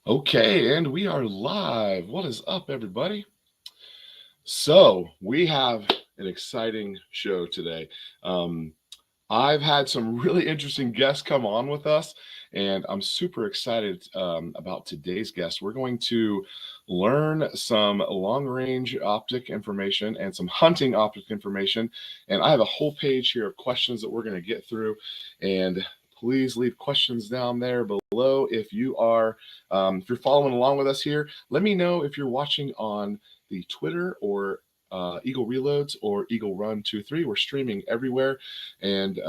Okay, and we are live. What is up, everybody? So, we have an exciting show today. I've had some really interesting guests come on with us, and I'm super excited about today's guest. We're going to learn some long range optic information and some hunting optic information. And I have a whole page here of questions that we're going to get through. And please leave questions down there below if you're following along with us here. Let me know if you're watching on the Twitter or Eagle Reloads or Eagle Run 23. We're streaming everywhere. And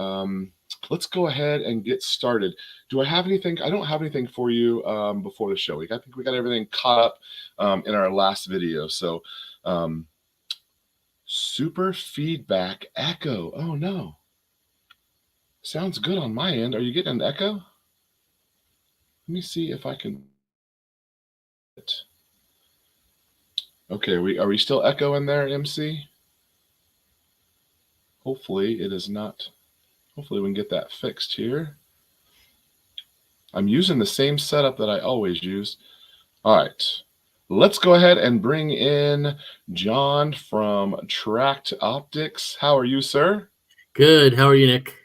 let's go ahead and get started. Do I have anything? I don't have anything for you before the show. I think we got everything caught up in our last video. So super feedback echo. Oh no. Sounds good on my end. Are you getting an echo? Let me see if I can. Okay, are we still echoing there, MC? Hopefully it is not. Hopefully we can get that fixed here. I'm using the same setup that I always use. All right, let's go ahead and bring in John from TRACT Optics. How are you, sir? Good. How are you, Nick?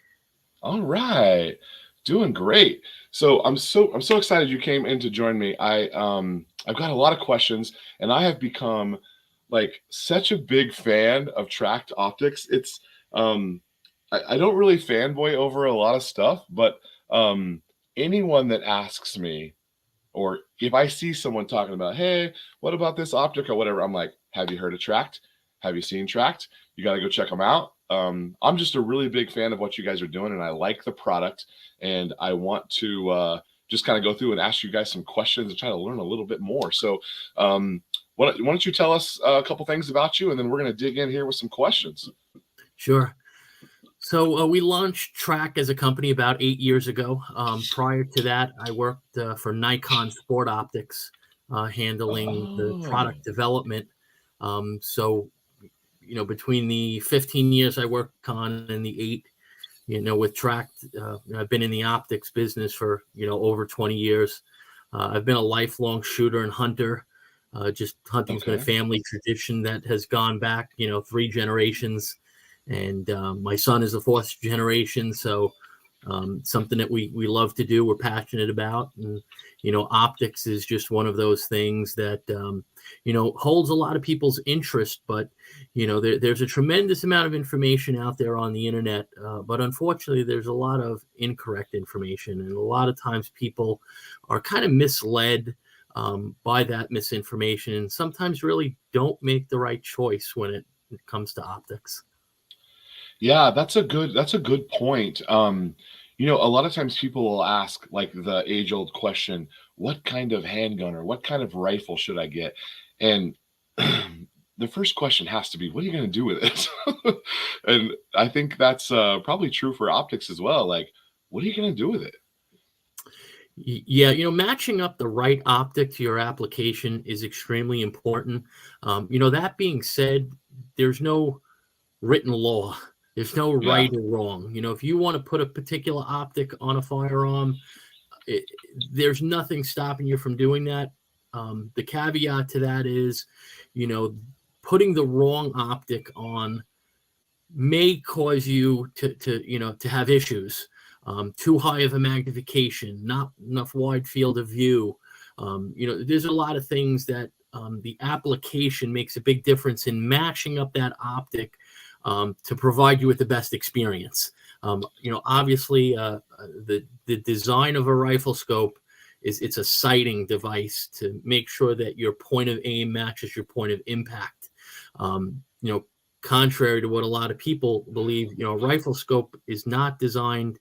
All right, doing great. So I'm so excited you came in to join me. I've got a lot of questions, and I have become like such a big fan of TRACT Optics. It's I don't really fanboy over a lot of stuff, but anyone that asks me, or if I see someone talking about, hey, what about this optic or whatever, I'm like, have you heard of TRACT? Have you seen TRACT? You got to go check them out. I'm just a really big fan of what you guys are doing, and I like the product, and I want to just kind of go through and ask you guys some questions and try to learn a little bit more. So why don't you tell us a couple things about you, and then we're going to dig in here with some questions. Sure. So we launched TRACT as a company about 8 years ago. Prior to that, I worked for Nikon Sport Optics, handling the Oh, product development. So, between the 15 years I worked on and the 8, with TRACT, I've been in the optics business for, over 20 years. I've been a lifelong shooter and hunter. Just hunting's been a okay. family tradition that has gone back, 3 generations. And my son is the 4th generation, so something that we love to do, we're passionate about. And optics is just one of those things that holds a lot of people's interest. But there's a tremendous amount of information out there on the internet, but unfortunately there's a lot of incorrect information, and a lot of times people are kind of misled by that misinformation, and sometimes really don't make the right choice when it comes to optics. Yeah, that's a good point. A lot of times people will ask like the age-old question, what kind of handgun or what kind of rifle should I get? And the first question has to be, what are you going to do with it? And I think that's probably true for optics as well. Like, what are you going to do with it? Yeah, matching up the right optic to your application is extremely important. That being said, there's no written law. There's no Yeah, right or wrong. If you want to put a particular optic on a firearm, there's nothing stopping you from doing that. The caveat to that is, you know, putting the wrong optic on may cause you to have issues. Too high of a magnification, not enough wide field of view. There's a lot of things that the application makes a big difference in matching up that optic to provide you with the best experience. Obviously, the design of a rifle scope it's a sighting device to make sure that your point of aim matches your point of impact. Um, you know, Contrary to what a lot of people believe, a rifle scope is not designed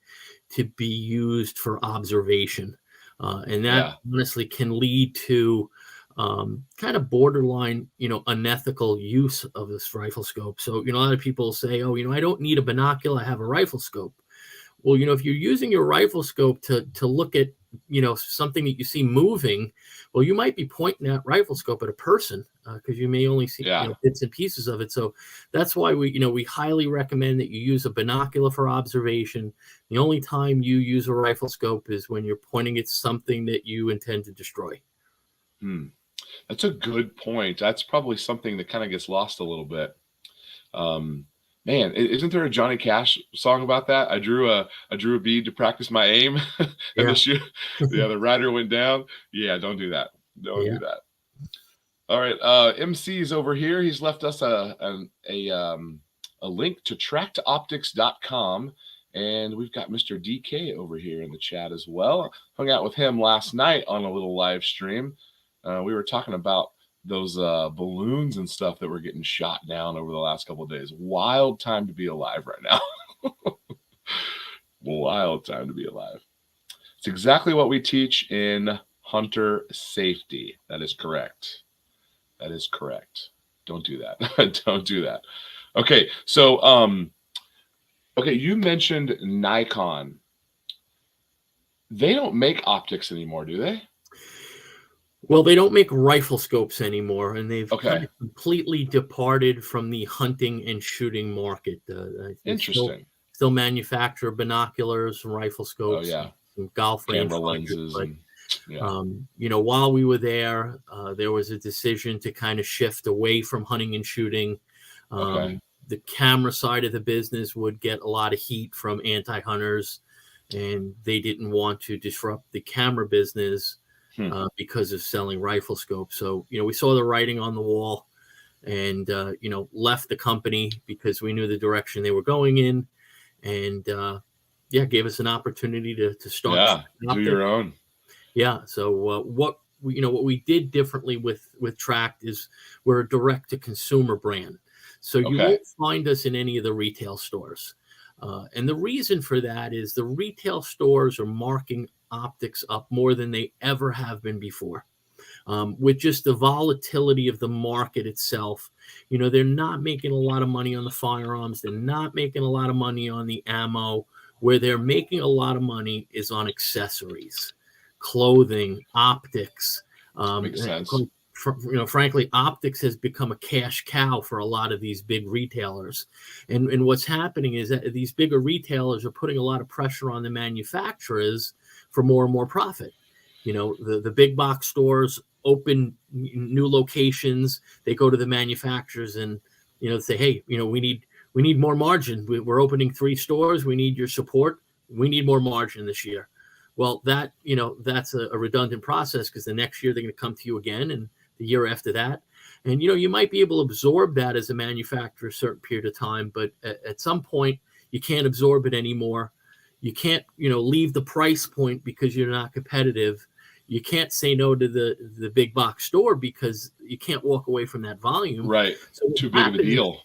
to be used for observation, and that yeah, honestly can lead to kind of borderline, unethical use of this rifle scope. So, a lot of people say, oh, I don't need a binocular, I have a rifle scope. Well, if you're using your rifle scope to look at, something that you see moving, well, you might be pointing that rifle scope at a person because you may only see, yeah. bits and pieces of it. So that's why we highly recommend that you use a binocular for observation. The only time you use a rifle scope is when you're pointing at something that you intend to destroy. That's a good point. That's probably something that kind of gets lost a little bit. Man, isn't there a Johnny Cash song about that? I drew a bead to practice my aim, and the Yeah. shoe, yeah, the rider went down. Yeah, don't do that. Don't Yeah. do that. All right, MC's over here. He's left us a link to tractoptics.com, and we've got Mr. DK over here in the chat as well. Hung out with him last night on a little live stream. We were talking about those balloons and stuff that were getting shot down over the last couple of days. Wild time to be alive right now. Wild time to be alive. It's exactly what we teach in hunter safety. That is correct. That is correct. Don't do that. Don't do that. Okay, so okay, you mentioned Nikon. They don't make optics anymore, do they? Well, they don't make rifle scopes anymore, and they've Okay. kind of completely departed from the hunting and shooting market. Interesting. Still manufacture binoculars, rifle scopes, Oh yeah, some golf camera rangefinders, lenses. but And, yeah. you know, while we were there, there was a decision to kind of shift away from hunting and shooting. Okay. The camera side of the business would get a lot of heat from anti-hunters, and they didn't want to disrupt the camera business because of selling rifle scopes. So, you know, we saw the writing on the wall and, you know, left the company because we knew the direction they were going in. And, yeah, gave us an opportunity to start. Yeah, do your own. Yeah. So what we did differently with TRACT is we're a direct to consumer brand. So you won't find us in any of the retail stores. And the reason for that is the retail stores are marking optics up more than they ever have been before. With just the volatility of the market itself, you know, they're not making a lot of money on the firearms. They're not making a lot of money on the ammo. Where they're making a lot of money is on accessories, clothing, optics. Makes sense. You know, frankly, optics has become a cash cow for a lot of these big retailers. And what's happening is that these bigger retailers are putting a lot of pressure on the manufacturers for more and more profit. You know, the big box stores open new locations. They go to the manufacturers and, you know, say, hey, you know, we need more margin. We're opening 3 stores. We need your support. We need more margin this year. Well, that, you know, that's a redundant process because the next year they're going to come to you again and the year after that. And, you know, you might be able to absorb that as a manufacturer a certain period of time, but at some point you can't absorb it anymore. You can't, you know, leave the price point because you're not competitive. You can't say no to the big box store because you can't walk away from that volume. Right. So too big of a deal.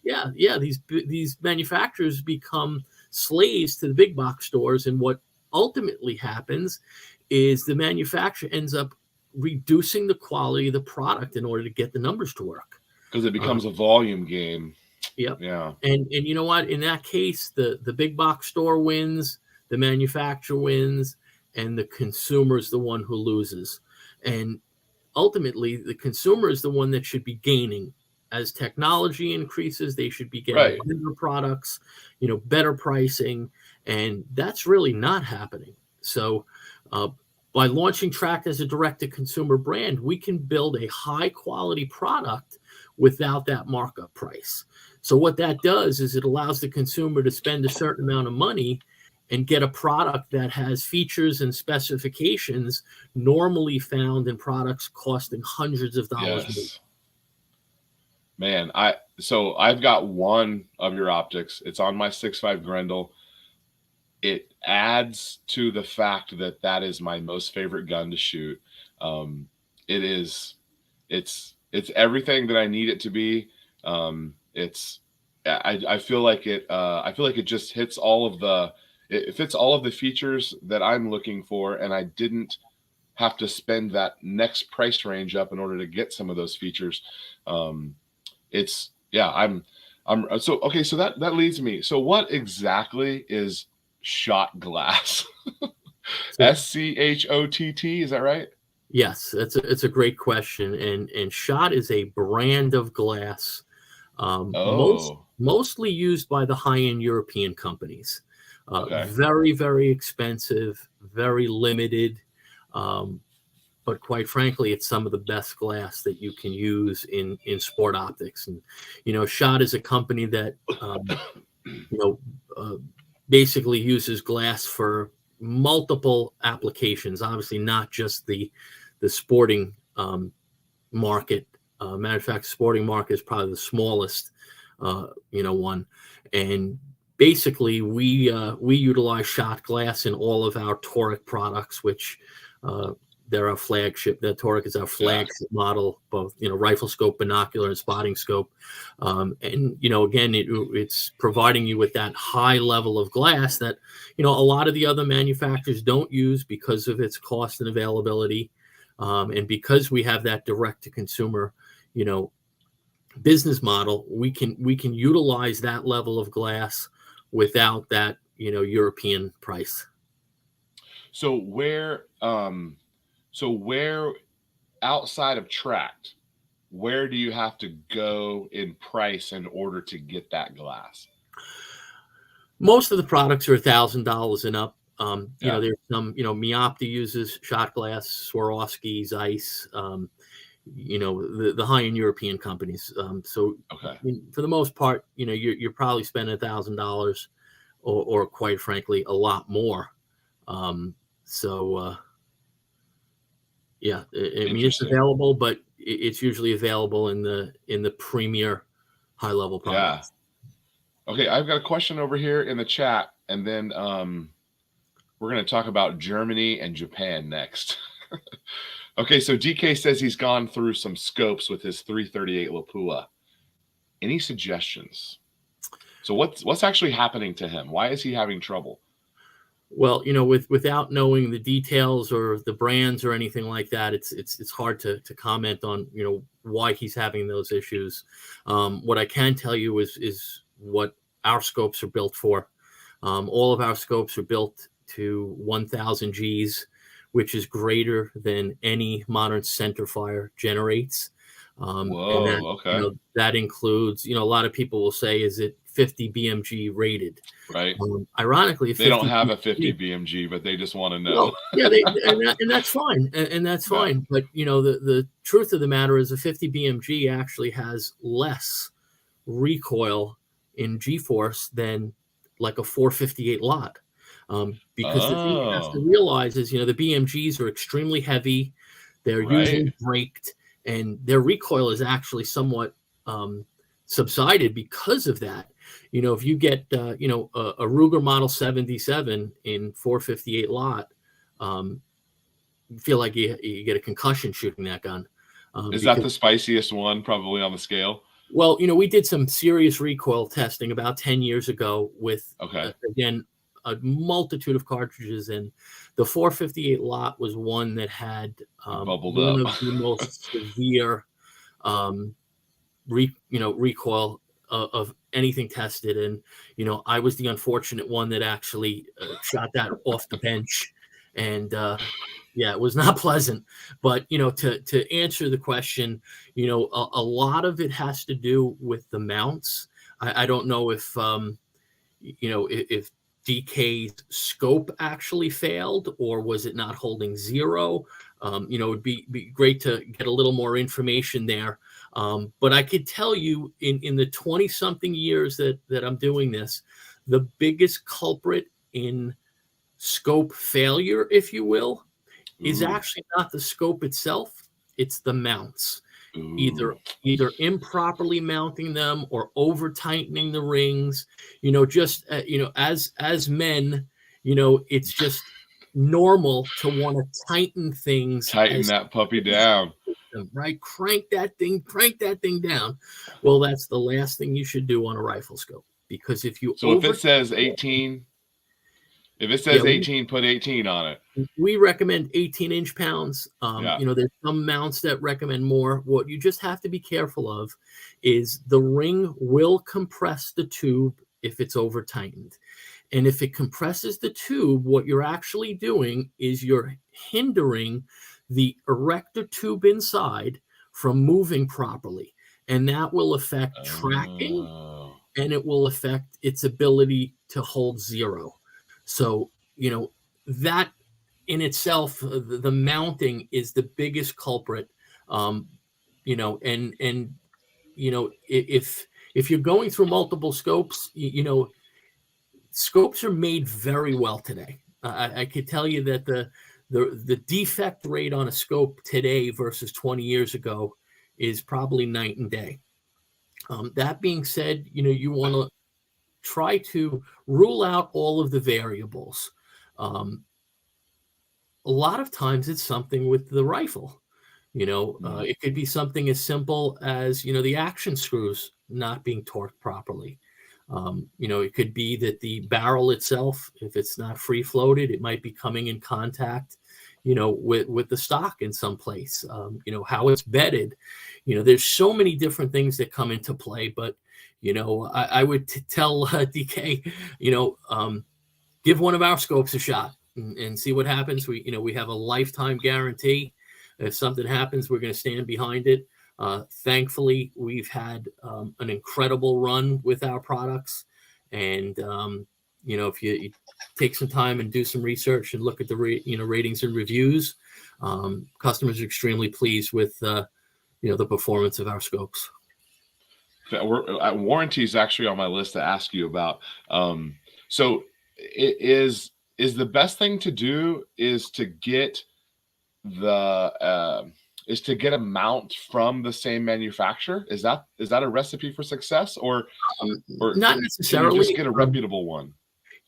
Yeah. These manufacturers become slaves to the big box stores. And what ultimately happens is the manufacturer ends up reducing the quality of the product in order to get the numbers to work. Because it becomes a volume game. Yep. Yeah. And you know what? In that case, the big box store wins, the manufacturer wins, and the consumer is the one who loses. And ultimately, the consumer is the one that should be gaining. As technology increases, they should be getting better products, you know, better pricing, and that's really not happening. So by launching TRACT as a direct-to-consumer brand, we can build a high-quality product without that markup price. So what that does is it allows the consumer to spend a certain amount of money and get a product that has features and specifications normally found in products costing hundreds of dollars more. Man, I've got one of your optics. It's on my 6.5 Grendel. It adds to the fact that is my most favorite gun to shoot. It's everything that I need it to be. I feel like it just hits all of the. It fits all of the features that I'm looking for, and I didn't have to spend that next price range up in order to get some of those features. So that leads me. So what exactly is shot glass? SCHOTT, is that right? Yes, it's a great question. And shot is a brand of glass, mostly used by the high-end European companies. Very, very expensive, very limited. but quite frankly, it's some of the best glass that you can use in sport optics. And Schott is a company that basically uses glass for multiple applications. Obviously, not just the sporting market. Matter of fact, sporting market is probably the smallest, one. And basically, we utilize Schott glass in all of our toric products, which they're our flagship. The toric is our flagship model, both rifle scope, binocular, and spotting scope. And again, it's providing you with that high level of glass that a lot of the other manufacturers don't use because of its cost and availability, and because we have that direct to consumer, business model. We can utilize that level of glass without that European price. So where outside of TRACT, where do you have to go in price in order to get that glass? Most of the products are $1,000 and up. There's some, Meopta uses Schott glass, Swarovski, Zeiss, the high-end European companies. For the most part, you're probably spending $1,000 or quite frankly, a lot more. It's available, but it's usually available in the premier high-level products. Yeah. Okay, I've got a question over here in the chat, and then we're going to talk about Germany and Japan next. Okay, so DK says he's gone through some scopes with his 338 Lapua. Any suggestions? So what's actually happening to him? Why is he having trouble? Well, without knowing the details or the brands or anything like that, it's hard to comment on why he's having those issues. What I can tell you is what our scopes are built for. All of our scopes are built to 1,000 Gs, which is greater than any modern centerfire generates. That includes, a lot of people will say, is it 50 BMG rated? Right. Ironically, they don't have a 50 BMG, but they just want to know. Well, and that's fine. And that's fine. But, the truth of the matter is a 50 BMG actually has less recoil in G-force than like a 458 lot. Because the thing you have to realize is, the BMGs are extremely heavy. They're usually braked, and their recoil is actually somewhat subsided because of that. If you get, a Ruger Model 77 in 458 lot, you feel like you get a concussion shooting that gun. Is that the spiciest one probably on the scale? Well, we did some serious recoil testing about 10 years ago with, again, a multitude of cartridges, and the 458 lot was one that had bubbled one up. of the most severe recoil of anything tested. And I was the unfortunate one that actually shot that off the bench, and it was not pleasant. But to answer the question, a lot of it has to do with the mounts. I don't know if if DK's scope actually failed, or was it not holding zero? It would be great to get a little more information there. But I could tell you in the 20-something years that I'm doing this, the biggest culprit in scope failure, if you will, is actually not the scope itself. It's the mounts. Either improperly mounting them or over tightening the rings. As men, it's just normal to want to tighten things. Tighten that puppy down. Right? Crank that thing down. Well, that's the last thing you should do on a rifle scope, because if it says 18, if it says 18, put 18 on it. We recommend 18 inch pounds. There's some mounts that recommend more. What you just have to be careful of is the ring will compress the tube if it's over tightened. And if it compresses the tube, what you're actually doing is you're hindering the erector tube inside from moving properly. And that will affect tracking, and it will affect its ability to hold zero. So, that in itself, the mounting is the biggest culprit. You know, and you know, if you're going through multiple scopes, you know, scopes are made very well today. I could tell you that the defect rate on a scope today versus 20 years ago is probably night and day. That being said, you know, you want to try to rule out all of the variables. A lot of times it's something with the rifle. You know, it could be something as simple as, you know, the action screws not being torqued properly. You know, it could be that the barrel itself, if it's not free floated, it might be coming in contact, you know, with the stock in some place. You know, how it's bedded. You know, there's so many different things that come into play. But, you know, I would tell DK, you know, give one of our scopes a shot and see what happens. We have a lifetime guarantee. If something happens, we're going to stand behind it. Thankfully, we've had an incredible run with our products. And, you know, if you take some time and do some research and look at the ratings and reviews, customers are extremely pleased with, you know, the performance of our scopes. Warranty is actually on my list to ask you about. So it is the best thing to do is to get a mount from the same manufacturer. Is that a recipe for success, or not necessarily? Can you just get a reputable one?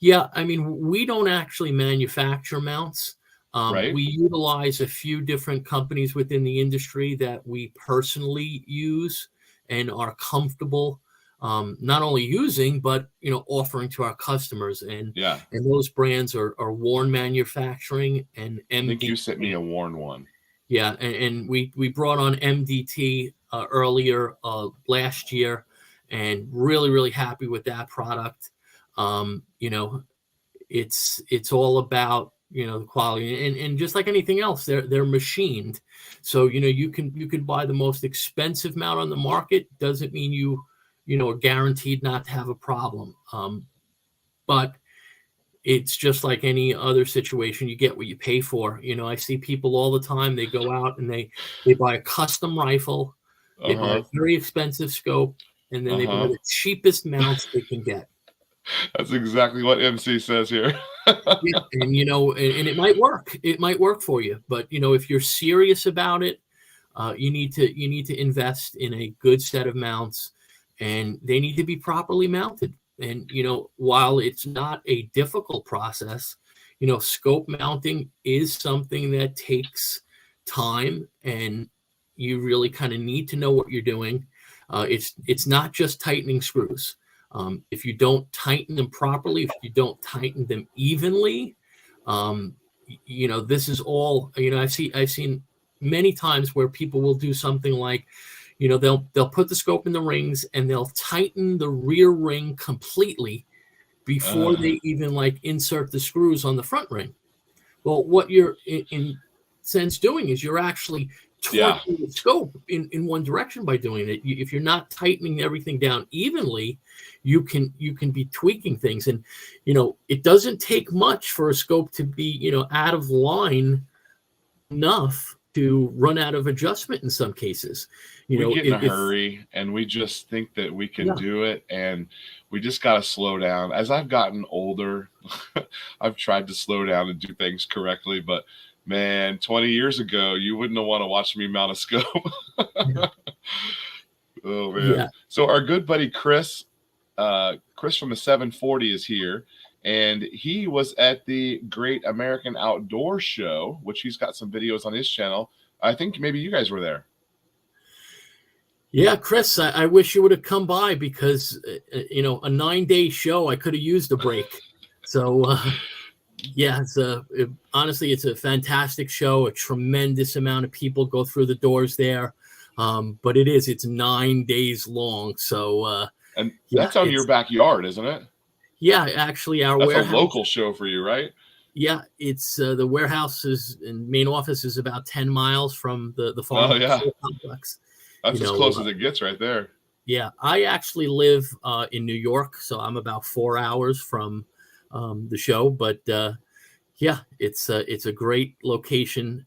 Yeah, I mean, we don't actually manufacture mounts. Right. We utilize a few different companies within the industry that we personally use and are comfortable not only using, but, you know, offering to our customers. And those brands are Warn Manufacturing and MDT. I think you sent me a Warn one. Yeah, and we brought on MDT earlier last year, and really happy with that product. You know, it's all about, you know, the quality, and just like anything else, they're machined. So, you know, you can buy the most expensive mount on the market. Doesn't mean you know, are guaranteed not to have a problem. But it's just like any other situation. You get what you pay for. You know, I see people all the time. They go out and they buy a custom rifle, they buy a very expensive scope, and then they buy the cheapest mounts they can get. That's exactly what MC says here. Yeah, and you know, and it might work. It might work for you, but you know, if you're serious about it, you need to invest in a good set of mounts, and they need to be properly mounted. And you know, while it's not a difficult process, you know, scope mounting is something that takes time, and you really kind of need to know what you're doing. It's not just tightening screws. If you don't tighten them properly, if you don't tighten them evenly, you know, this is all, you know, I've seen many times where people will do something like, you know, they'll put the scope in the rings and they'll tighten the rear ring completely before they even like insert the screws on the front ring. Well, what you're in sense doing is you're actually torquing the scope in one direction by doing it. If you're not tightening everything down evenly, you can be tweaking things. And, you know, it doesn't take much for a scope to be, you know, out of line enough to run out of adjustment in some cases. You know, get in a hurry and we just think that we can do it, and we just got to slow down. As I've gotten older, I've tried to slow down and do things correctly, but man, 20 years ago, you wouldn't have want to watch me mount a scope. Oh man. Yeah. So our good buddy Chris from the 740 is here, and he was at the Great American Outdoor Show, which he's got some videos on his channel. I think maybe you guys were there. Yeah, Chris, I wish you would have come by, because, you know, a 9-day show, I could have used a break. So, yeah, honestly, it's a fantastic show. A tremendous amount of people go through the doors there. But it's 9 days long. So, and that's on your backyard, isn't it? Yeah, actually, that's warehouse, a local show for you, right? Yeah, it's the warehouse and main office is about 10 miles from the farm complex. That's as close as it gets right there. Yeah, I actually live in New York, so I'm about 4 hours from the show. But Yeah, it's a great location.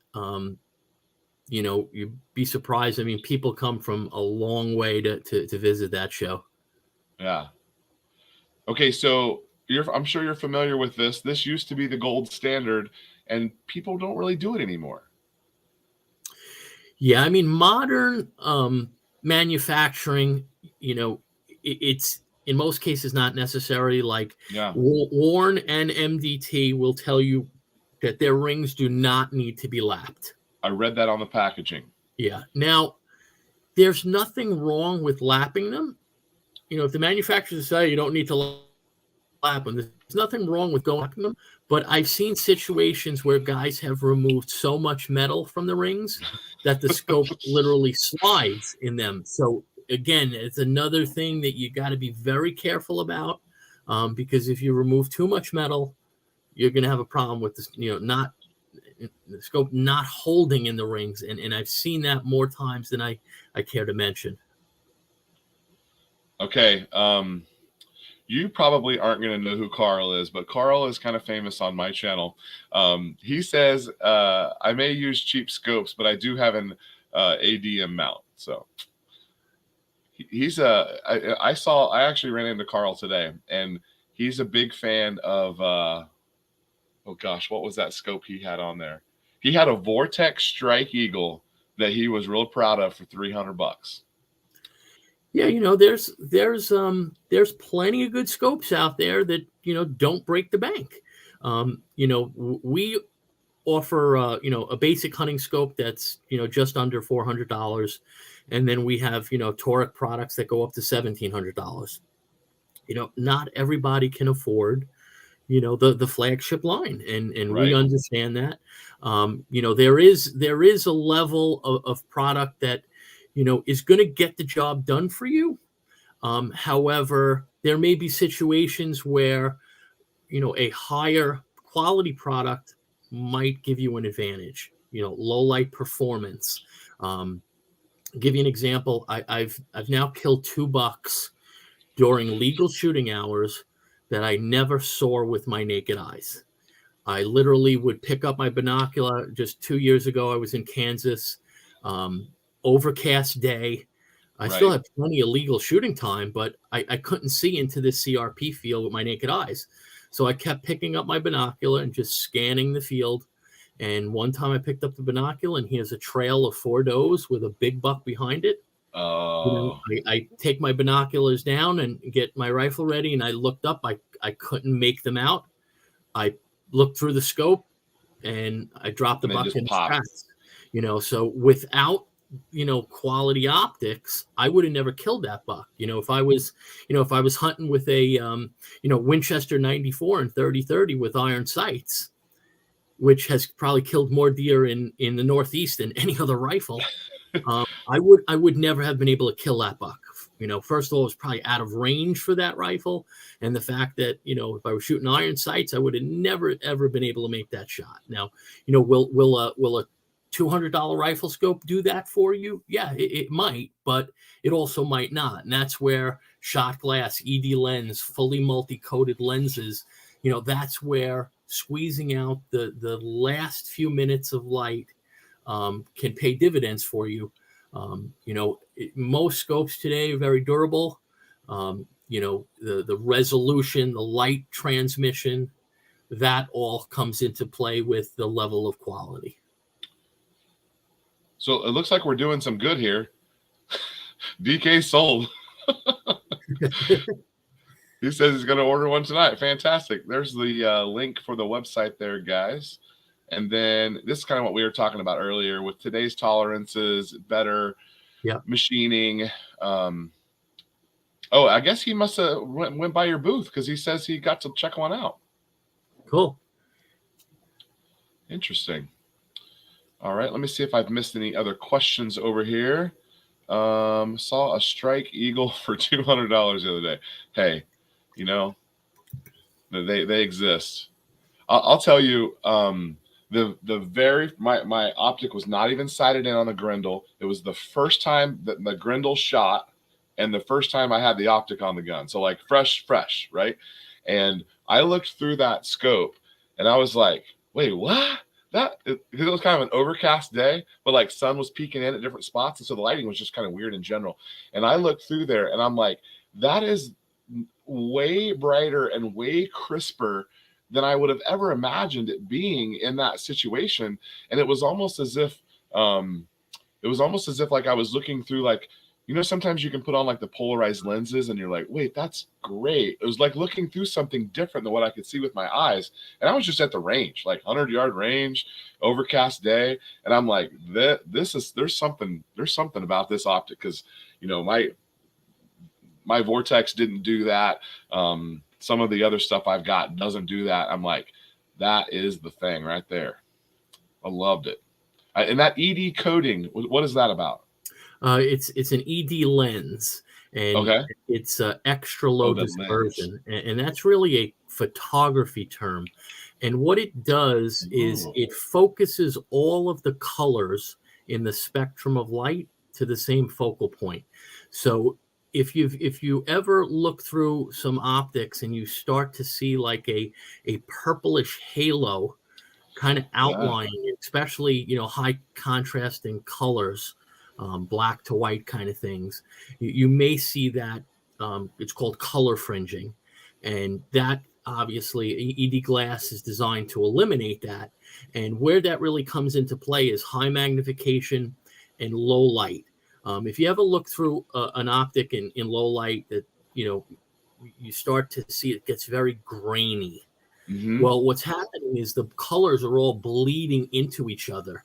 You'd be surprised. I mean, people come from a long way to visit that show. Yeah. Okay, so I'm sure you're familiar with this. This used to be the gold standard, and people don't really do it anymore. Yeah, I mean, modern manufacturing, it's in most cases not necessary. Like Yeah, Warren and MDT will tell you that their rings do not need to be lapped. I read that on the packaging. Yeah. Now, there's nothing wrong with lapping them. If the manufacturers say you don't need to lap them, there's nothing wrong with going lapping them. But I've seen situations where guys have removed so much metal from the rings that the scope literally slides in them. So again, it's another thing that you got to be very careful about, because if you remove too much metal, you're going to have a problem with this, not the scope not holding in the rings. And I've seen that more times than I care to mention. Okay, you probably aren't going to know who Carl is, but Carl is kind of famous on my channel. He says, I may use cheap scopes, but I do have an ADM mount. So I actually ran into Carl today, and he's a big fan of, oh gosh, what was that scope he had on there? He had a Vortex Strike Eagle that he was real proud of for $300. Yeah, there's plenty of good scopes out there that don't break the bank. We offer a basic hunting scope that's just under $400, and then we have toric products that go up to $1,700. Not everybody can afford the flagship line, and Right. we understand that. There is a level of product that is going to get the job done for you. However, there may be situations where a higher quality product might give you an advantage. Low light performance. Give you an example. I've now killed 2 bucks during legal shooting hours that I never saw with my naked eyes. I literally would pick up my binocular. Just 2 years ago, I was in Kansas, overcast day. I still had plenty of legal shooting time, but I couldn't see into this CRP field with my naked eyes. So I kept picking up my binocular and just scanning the field. And one time I picked up the binocular, and here's a trail of 4 does with a big buck behind it. Oh. I take my binoculars down and get my rifle ready, and I looked up. I couldn't make them out. I looked through the scope, and I dropped the buck in the tracks. So without quality optics, I would have never killed that buck. If I was hunting with a Winchester 94 and 30-30 with iron sights, which has probably killed more deer in the Northeast than any other rifle, I would never have been able to kill that buck. First of all, it was probably out of range for that rifle, and the fact that if I was shooting iron sights, I would have never ever been able to make that shot. Now, will a $200 rifle scope do that for you? Yeah, it might, but it also might not. And that's where shot glass, ED lens, fully multi-coated lenses, that's where squeezing out the last few minutes of light can pay dividends for you. Most scopes today are very durable. The resolution, the light transmission, that all comes into play with the level of quality. So it looks like we're doing some good here. DK sold. He says he's going to order one tonight. Fantastic. There's the link for the website there, guys. And then this is kind of what we were talking about earlier with today's tolerances, better machining. I guess he must have went by your booth because he says he got to check one out. Cool. Interesting. All right, let me see if I've missed any other questions over here. Saw a Strike Eagle for $200 the other day. Hey, they exist. I'll tell you, my optic was not even sighted in on the Grendel. It was the first time that the Grendel shot, and the first time I had the optic on the gun. So like fresh, right? And I looked through that scope, and I was like, wait, what? Because it was kind of an overcast day, but like sun was peeking in at different spots, and so the lighting was just kind of weird in general. And I looked through there, and I'm like, that is way brighter and way crisper than I would have ever imagined it being in that situation. And it was almost as if like I was looking through, like, sometimes you can put on like the polarized lenses and you're like, wait, that's great. It was like looking through something different than what I could see with my eyes. And I was just at the range, like 100-yard range, overcast day. And I'm like, there's something about this optic, because, my Vortex didn't do that. Some of the other stuff I've got doesn't do that. I'm like, that is the thing right there. I loved it. And that ED coating, what is that about? It's an ED lens, and Okay. it's extra low dispersion, and that's really a photography term. And what it does is it focuses all of the colors in the spectrum of light to the same focal point. So if you ever look through some optics and you start to see like a purplish halo kind of outlining, especially high contrasting colors, black to white kind of things, you may see that. It's called color fringing, and that obviously ED glass is designed to eliminate that. And where that really comes into play is high magnification and low light. If you ever look through an optic in low light, that you start to see it gets very grainy. Mm-hmm. Well, what's happening is the colors are all bleeding into each other,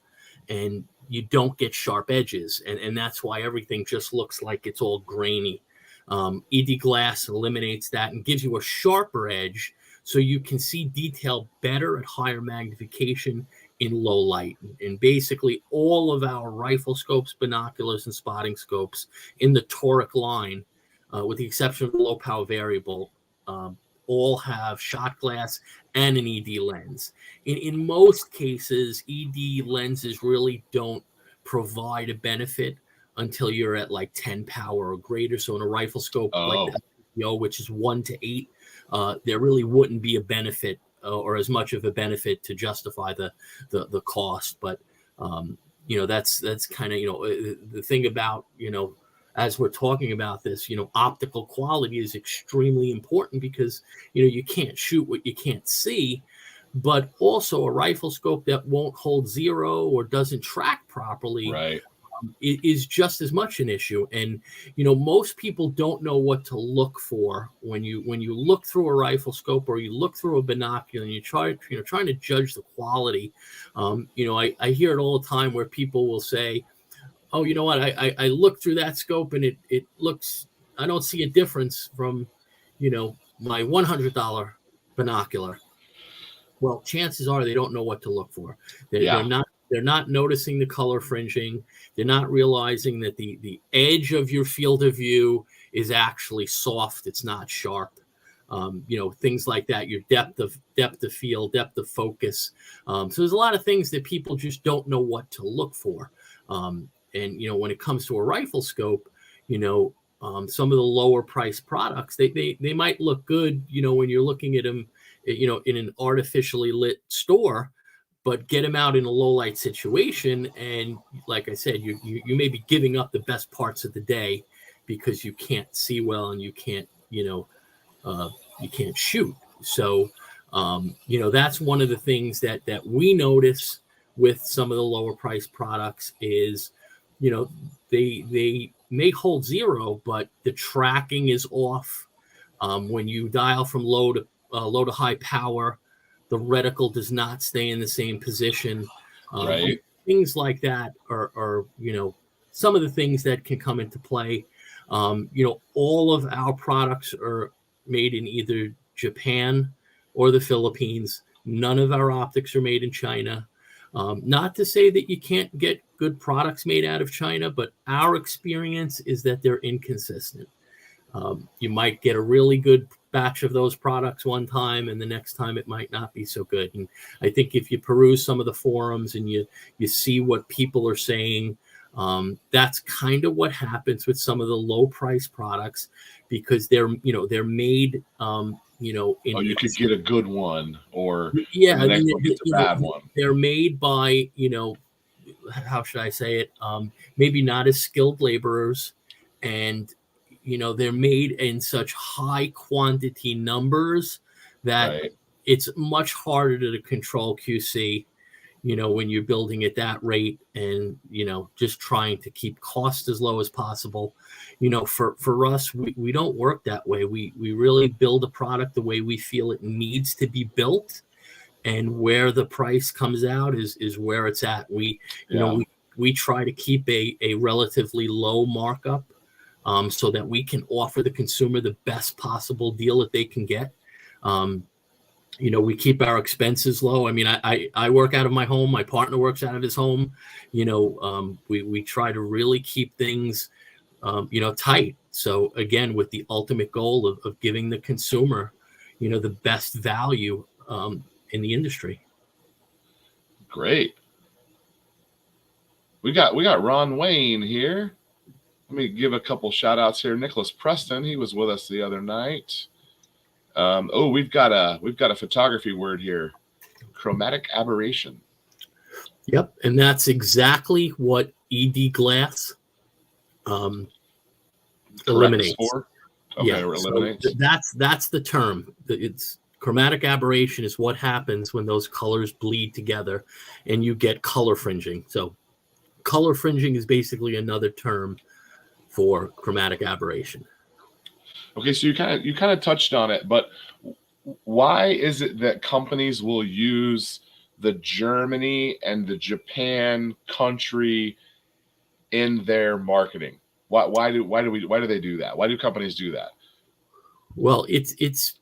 and you don't get sharp edges, and that's why everything just looks like it's all grainy. ED glass eliminates that and gives you a sharper edge, so you can see detail better at higher magnification in low light. And basically all of our rifle scopes, binoculars, and spotting scopes in the toric line, with the exception of the low power variable, all have shot glass and an ED lens. In most cases, ED lenses really don't provide a benefit until you're at like 10 power or greater. So in a rifle scope like the LPBO, which is 1 to 8, there really wouldn't be a benefit or as much of a benefit to justify the cost. But that's kind of the thing about as we're talking about this, optical quality is extremely important, because you can't shoot what you can't see. But also a rifle scope that won't hold zero or doesn't track properly, right, is just as much an issue. And most people don't know what to look for when you look through a rifle scope or you look through a binocular and you trying to judge the quality. I hear it all the time where people will say, oh, you know what, I looked through that scope and it looks, I don't see a difference from my $100 binocular. Well, chances are they don't know what to look for. They're not noticing the color fringing. They're not realizing that the edge of your field of view is actually soft. It's not sharp. Things like that, your depth of field, depth of focus. So there's a lot of things that people just don't know what to look for. And when it comes to a rifle scope, some of the lower price products, they might look good, when you're looking at them, in an artificially lit store, but get them out in a low light situation, and like I said, you may be giving up the best parts of the day because you can't see well and you can't shoot. So that's one of the things that we notice with some of the lower price products is they may hold zero, but the tracking is off. When you dial from low to high power, the reticle does not stay in the same position. right. Things like that are some of the things that can come into play. All of our products are made in either Japan or the Philippines. None of our optics are made in China. Not to say that you can't get good products made out of China, but our experience is that they're inconsistent. You might get a really good batch of those products one time, and the next time it might not be so good. And I think if you peruse some of the forums and you see what people are saying, That's kind of what happens with some of the low price products, because they're made Oh, you could get a good one, or yeah, and I the mean, next one gets a bad one. they're made by, how should I say it? Maybe not as skilled laborers, and they're made in such high quantity numbers that Right. it's much harder to control QC. When you're building at that rate, and just trying to keep costs as low as possible. For us, we don't work that way. We really build a product the way we feel it needs to be built, and where the price comes out is where it's at. We try to keep a relatively low markup, so that we can offer the consumer the best possible deal that they can get. We keep our expenses low. I mean, I work out of my home. My partner works out of his home. We try to really keep things, tight. So again, with the ultimate goal of giving the consumer, the best value in the industry. Great. We got Ron Wayne here. Let me give a couple shout outs here. Nicholas Preston, he was with us the other night. We've got a photography word here. Chromatic Aberration. Yep, and that's exactly what ED glass eliminates. For? Okay, Yeah, eliminates. So that's the term. It's chromatic aberration is what happens when those colors bleed together and you get color fringing. So color fringing is basically another term for chromatic aberration. Okay, so you kind of touched on it, but why is it that companies will use the Germany and the Japan country in their marketing? Why do they do that? Why do companies do that? Well, it's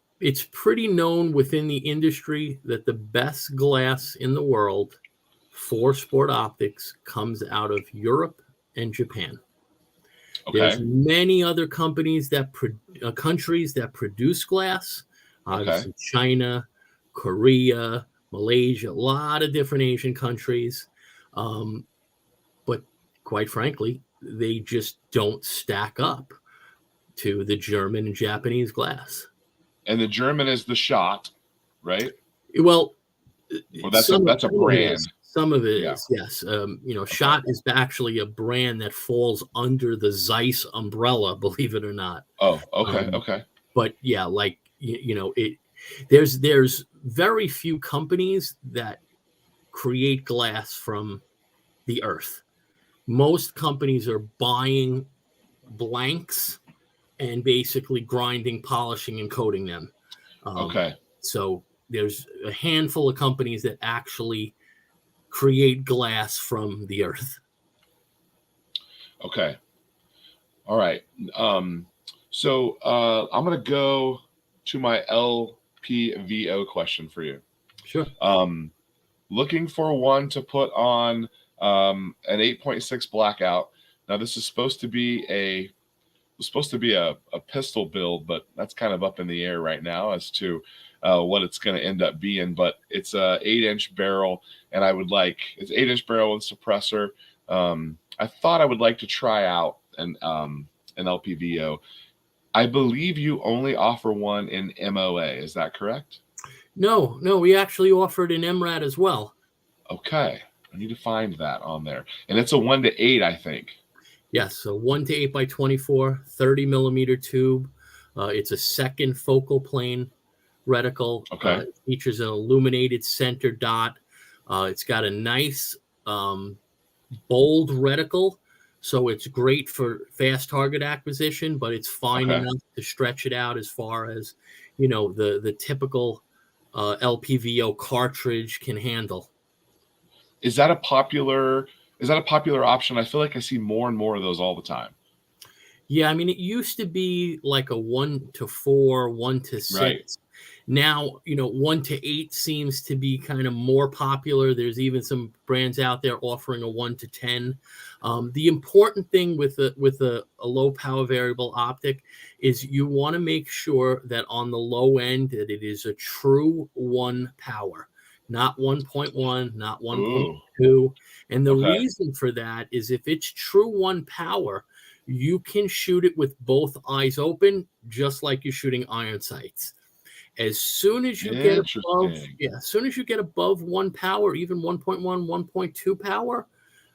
pretty known within the industry that the best glass in the world for sport optics comes out of Europe and Japan. Okay. There's many other companies countries that produce glass. Obviously, China, Korea, Malaysia, a lot of different Asian countries. But quite frankly, they just don't stack up to the German and Japanese glass. And the German is the shot, right? Well, that's a brand. Some of it is, yes. Shot is actually a brand that falls under the Zeiss umbrella, believe it or not. Oh, okay, okay. But yeah, like there's very few companies that create glass from the earth. Most companies are buying blanks and basically grinding, polishing, and coating them. Okay. So there's a handful of companies that actually create glass from the earth. Okay. All right. So I'm going to go to my LPVO question for you. Sure. Looking for one to put on an 8.6 blackout. Now this is supposed to be a pistol build, but that's kind of up in the air right now as to what it's going to end up being. But it's a 8-inch barrel, and it's 8-inch barrel with suppressor. I thought I would like to try out an LPVO. I believe you only offer one in MOA. Is that correct? No, we actually offered an MRAD as well. Okay, I need to find that on there, and it's a 1:8, I think. Yes, so 1:8 by 24, 30 millimeter tube. It's a second focal plane reticle. Okay. It features an illuminated center dot. It's got a nice bold reticle, so it's great for fast target acquisition, but it's fine enough to stretch it out as far as the typical LPVO cartridge can handle. Is that a popular option? I feel like I see more and more of those all the time. Yeah, I mean, it used to be like a 1:4, 1:6. Right. Now, 1:8 seems to be kind of more popular. There's even some brands out there offering a 1:10. The important thing with a low power variable optic is you want to make sure that on the low end that it is a true 1 power. not 1.1, not Ooh. 1.2. And the Okay. reason for that is if it's true 1 power, you can shoot it with both eyes open, just like you're shooting iron sights. As soon as you get above, Interesting. as soon as you get above 1 power, even 1.1, 1.2 power,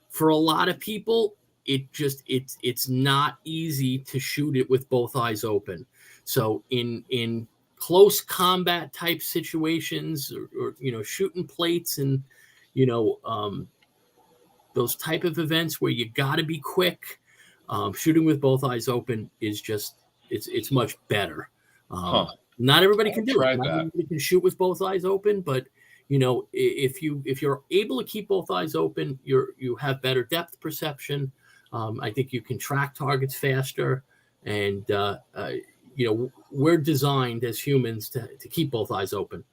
for a lot of people, it's not easy to shoot it with both eyes open. So in close combat type situations, or shooting plates, and those type of events where you got to be quick, shooting with both eyes open is just it's much better. Huh. Not everybody I can do it. tried Not that. everybody can shoot with both eyes open, but if you're able to keep both eyes open, you have better depth perception. I think you can track targets faster, and we're designed as humans to keep both eyes open.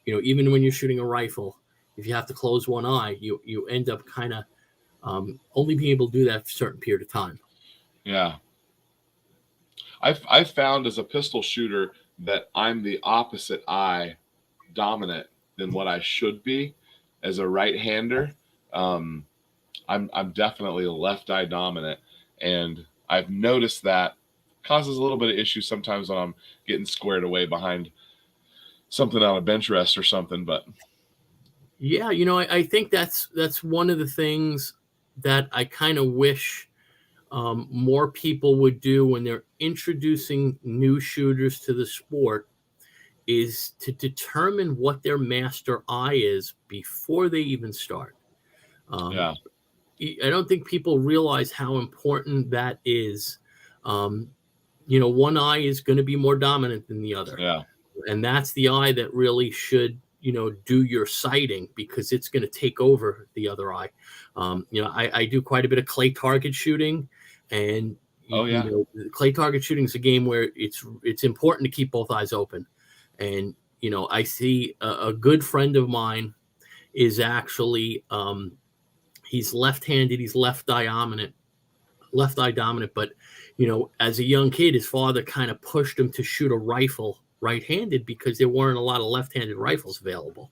Even when you're shooting a rifle, if you have to close one eye, you end up kind of only being able to do that for a certain period of time. Yeah. I've found as a pistol shooter that I'm the opposite eye dominant than what I should be as a right-hander. I'm definitely left eye dominant, and I've noticed that causes a little bit of issue sometimes when I'm getting squared away behind something on a bench rest or something. But yeah, I think that's one of the things that I kind of wish more people would do when they're introducing new shooters to the sport, is to determine what their master eye is before they even start. yeah, I don't think people realize how important that is. One eye is going to be more dominant than the other. yeah, And that's the eye that really should, do your sighting, because it's going to take over the other eye. I do quite a bit of clay target shooting, and oh yeah, clay target shooting is a game where it's important to keep both eyes open. And I see a good friend of mine is actually he's left-handed, he's left eye dominant, but as a young kid, his father kind of pushed him to shoot a rifle right-handed because there weren't a lot of left-handed rifles available.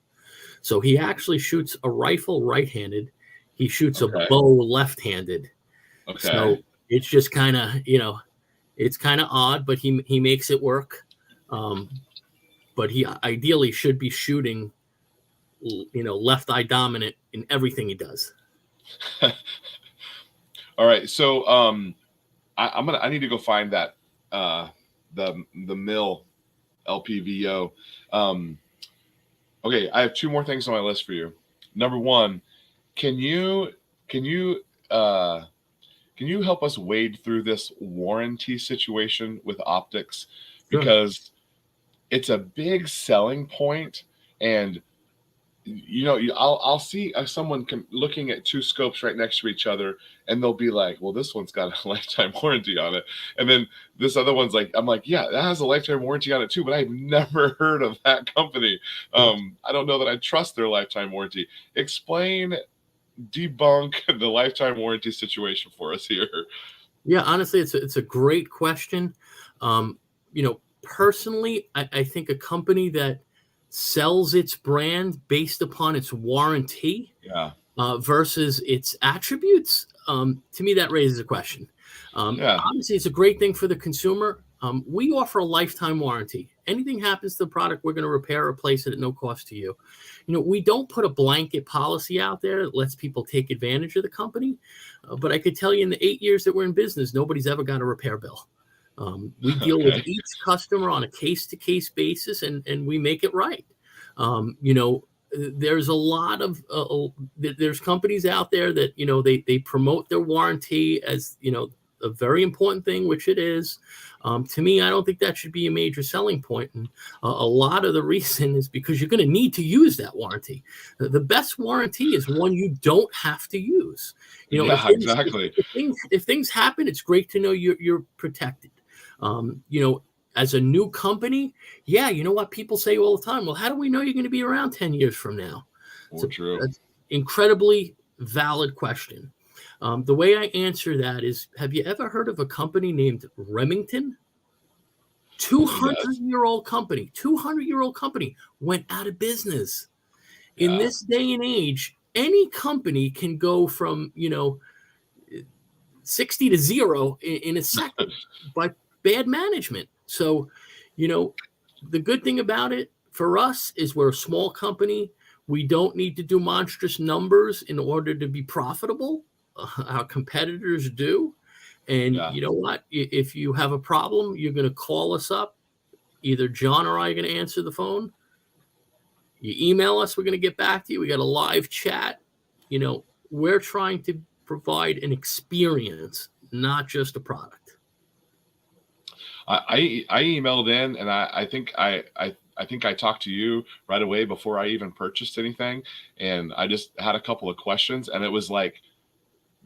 So he actually shoots a rifle right-handed. He shoots a bow left-handed. okay. So it's just kind of, it's kind of odd, but he makes it work. But he ideally should be shooting, left eye dominant in everything he does. All right, so I need to go find that the mill LPBO. Okay, I have two more things on my list for you. Number one, can you help us wade through this warranty situation with optics? Sure. Because it's a big selling point, and I'll see someone looking at two scopes right next to each other, and they'll be like, well, this one's got a lifetime warranty on it. And then this other one's like, I'm like, yeah, that has a lifetime warranty on it too, but I've never heard of that company. I don't know that I trust their lifetime warranty. Explain, debunk the lifetime warranty situation for us here. Yeah, honestly, it's a great question. Personally, I think a company that sells its brand based upon its warranty versus its attributes, to me, that raises a question. Obviously, it's a great thing for the consumer. We offer a lifetime warranty. Anything happens to the product, we're going to repair or replace it at no cost to you. We don't put a blanket policy out there that lets people take advantage of the company. But I could tell you, in the 8 years that we're in business, nobody's ever got a repair bill. We deal with each customer on a case-to-case basis, and we make it right. There's a lot of there's companies out there that they promote their warranty as a very important thing, which it is. To me, I don't think that should be a major selling point, and a lot of the reason is because you're going to need to use that warranty. The best warranty is one you don't have to use. Exactly. If things happen, it's great to know you're protected. As a new company, what people say all the time, well, how do we know you're going to be around 10 years from now? True. That's incredibly valid question. The way I answer that is, have you ever heard of a company named Remington? 200-year-old company went out of business. In Yeah. this day and age, any company can go from, 60 to 0 in a second by bad management. So, the good thing about it for us is we're a small company. We don't need to do monstrous numbers in order to be profitable. Our competitors do. And Yeah. you know what? If you have a problem, you're going to call us up. Either John or I are going to answer the phone. You email us, we're going to get back to you. We got a live chat. We're trying to provide an experience, not just a product. I emailed in, and I think I think I talked to you right away before I even purchased anything, and I just had a couple of questions, and it was like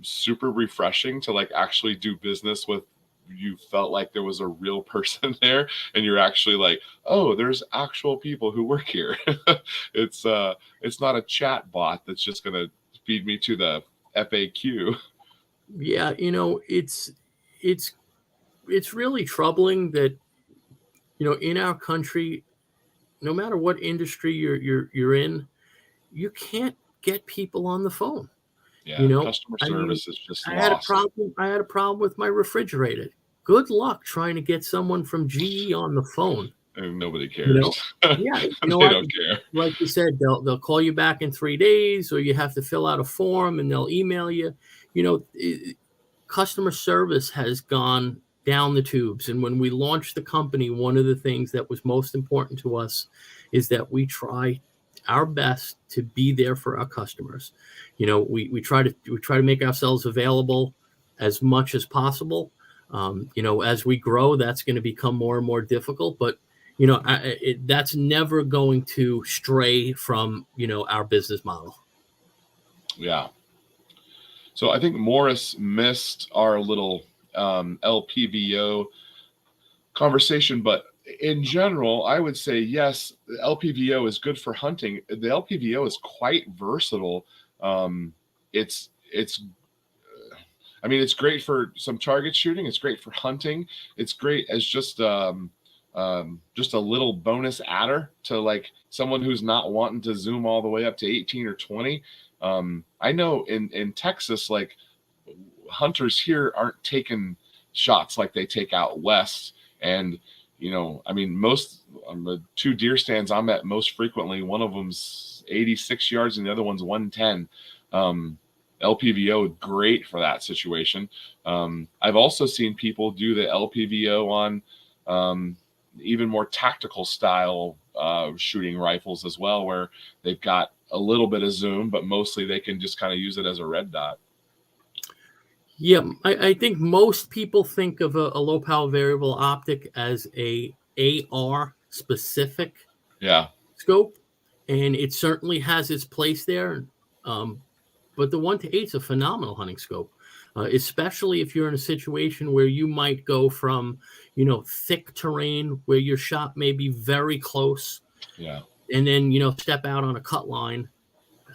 super refreshing to like actually do business with. You felt like there was a real person there, and you're actually like, oh, there's actual people who work here. It's not a chat bot that's just gonna feed me to the FAQ. Yeah, it's really troubling that in our country, no matter what industry you're in, you can't get people on the phone. Yeah, customer I mean, service is just I had a lost. problem. I had a problem with my refrigerator. Good luck trying to get someone from GE on the phone. And nobody You cares. know, yeah, you know They what? don't care. Like you said, they'll call you back in 3 days, or you have to fill out a form and they'll email you. Customer service has gone down the tubes. And when we launched the company, one of the things that was most important to us is that we try our best to be there for our customers. We try to make ourselves available as much as possible. As we grow, that's going to become more and more difficult, but that's never going to stray from our business model. Yeah. So I think Morris missed our little LPBO conversation, but in general, I would say yes, the LPBO is good for hunting. The LPBO is quite versatile. It's I mean, it's great for some target shooting. It's great for hunting. It's great as just a little bonus adder to like someone who's not wanting to zoom all the way up to 18 or 20. I know in Texas, like hunters here aren't taking shots like they take out west. And, I mean, most the 2 deer stands I'm at most frequently, one of them's 86 yards and the other one's 110. LPBO great for that situation. I've also seen people do the LPBO on even more tactical style shooting rifles as well, where they've got a little bit of zoom, but mostly they can just kind of use it as a red dot. Yeah, I think most people think of a low power variable optic as a AR specific scope, and it certainly has its place there. But the 1-8 is a phenomenal hunting scope, especially if you're in a situation where you might go from, thick terrain where your shot may be very close. Yeah. And then, step out on a cut line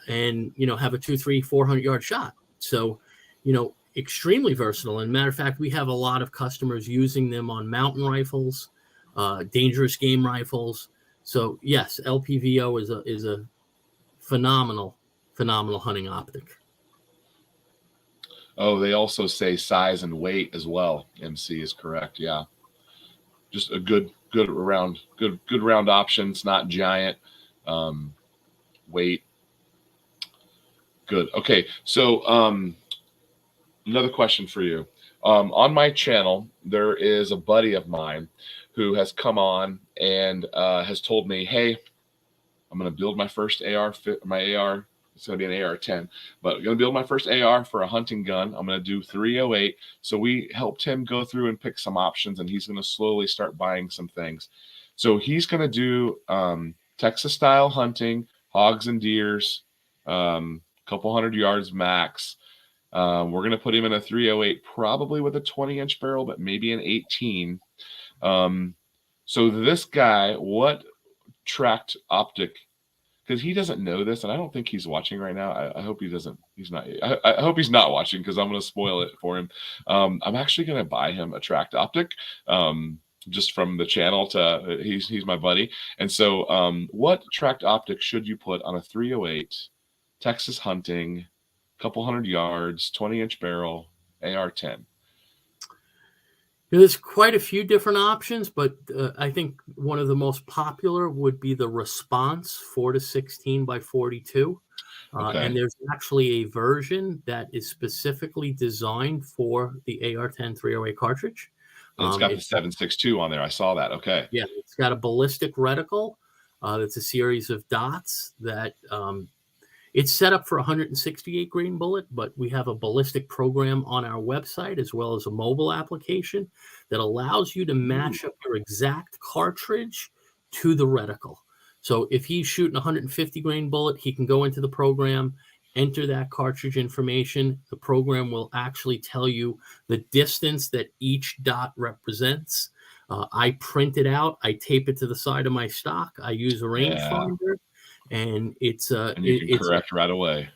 and, have a 200, 300, 400 yard shot. So, extremely versatile. And matter of fact, we have a lot of customers using them on mountain rifles, dangerous game rifles. So yes, LPVO is a phenomenal hunting optic. Oh, they also say size and weight as well. MC is correct. Yeah. Just a good round option. It's not giant. Weight. Good. Okay. So another question for you. On my channel, there is a buddy of mine who has come on and has told me, hey, I'm going to build my first AR. It's going to be an AR-10, but I'm going to build my first AR for a hunting gun. I'm going to do 308. So we helped him go through and pick some options, and he's going to slowly start buying some things. So he's going to do Texas-style hunting, hogs and deers, couple 100 yards max. We're going to put him in a 308, probably with a 20-inch barrel, but maybe an 18. So this guy, what TRACT optic, because he doesn't know this, and I don't think he's watching right now. I hope he doesn't. He's not. I hope he's not watching, because I'm going to spoil it for him. I'm actually going to buy him a TRACT optic. just from the channel to he's my buddy. And so what tracked optics should you put on a 308 Texas hunting, couple hundred yards, 20-inch barrel, AR-10? There's quite a few different options, but I think one of the most popular would be the Response 4-16 by 42. Okay. And there's actually a version that is specifically designed for the AR-10 308 cartridge. And it's got the 7.62 on there. I saw that. Okay. Yeah, it's got a ballistic reticle. That's a series of dots that it's set up for 168 grain bullet, but we have a ballistic program on our website as well as a mobile application that allows you to match up your exact cartridge to the reticle. So if he's shooting 150 grain bullet, he can go into the program, enter that cartridge information. The program will actually tell you the distance that each dot represents. I print it out. I tape it to the side of my stock. I use a rangefinder, and it's and you can correct right away.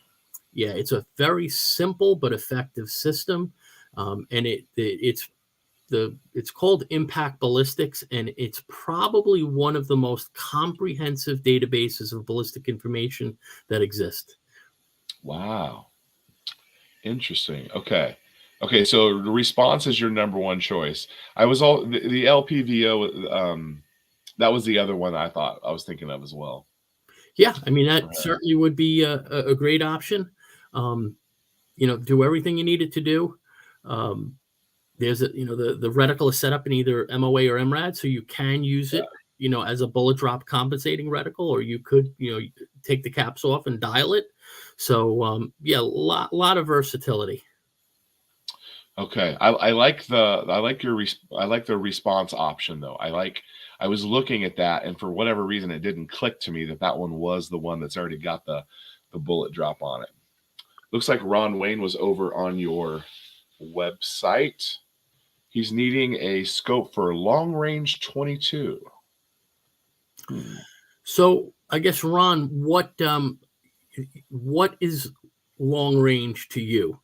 Yeah, it's a very simple but effective system, and it's called Impact Ballistics, and it's probably one of the most comprehensive databases of ballistic information that exist. Wow. Interesting. Okay. Okay. So the Response is your number one choice. I was the LPBO. That was the other one I was thinking of as well. Yeah. I mean, that certainly would be a great option. Do everything you need it to do. There's the reticle is set up in either MOA or MRAD, so you can use it, as a bullet drop compensating reticle, or you could, take the caps off and dial it. So a lot of versatility. Okay, I like the Response option though. I was looking at that, and for whatever reason, it didn't click to me that one was the one that's already got the bullet drop on it. Looks like Ron Wayne was over on your website. He's needing a scope for long range 22. So I guess, Ron, what is long range to you?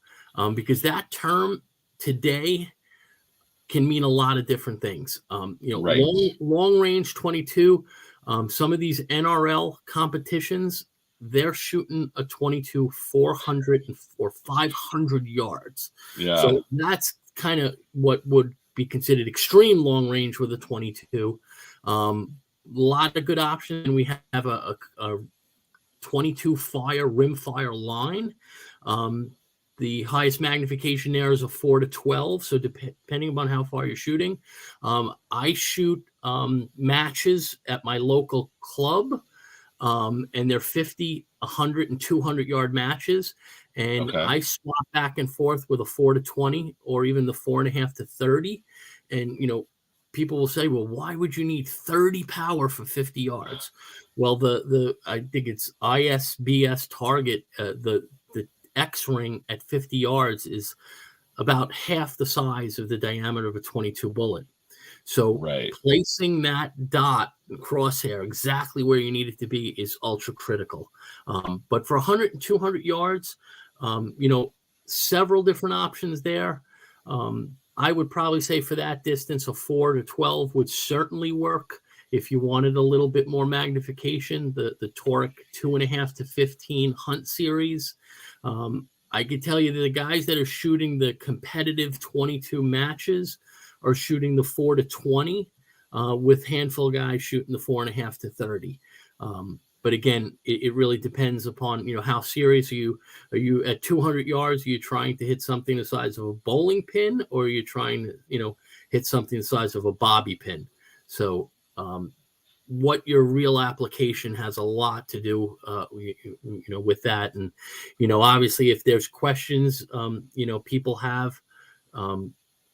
Because that term today can mean a lot of different things. Right. long range 22. Some of these NRL competitions, they're shooting a 22 400 or 500 yards. Yeah. So that's kind of what would be considered extreme long range with a 22. A lot of good options. We have a 22 fire rimfire line. The highest magnification there is a 4-12. So depending upon how far you're shooting, I shoot matches at my local club, and they're 50, 100, and 200 yard matches. And okay. I swap back and forth with a 4-20 or even the 4.5 to 30. And, people will say, well, why would you need 30 power for 50 yards? Well, I think it's ISBS target, the X ring at 50 yards is about half the size of the diameter of a 22 bullet. So placing that dot crosshair exactly where you need it to be is ultra critical. But for 100 and 200 yards, several different options there. I would probably say for that distance, a 4-12 would certainly work. If you wanted a little bit more magnification, the Toric 2.5 to 15 Hunt series. I could tell you that the guys that are shooting the competitive 22 matches are shooting the 4-20, with handful of guys shooting the 4.5 to 30. But again, it really depends upon, how serious are you at 200 yards? Are you trying to hit something the size of a bowling pin, or are you trying to, hit something the size of a bobby pin? So, what your real application has a lot to do, with that. And, obviously if there's questions, people have,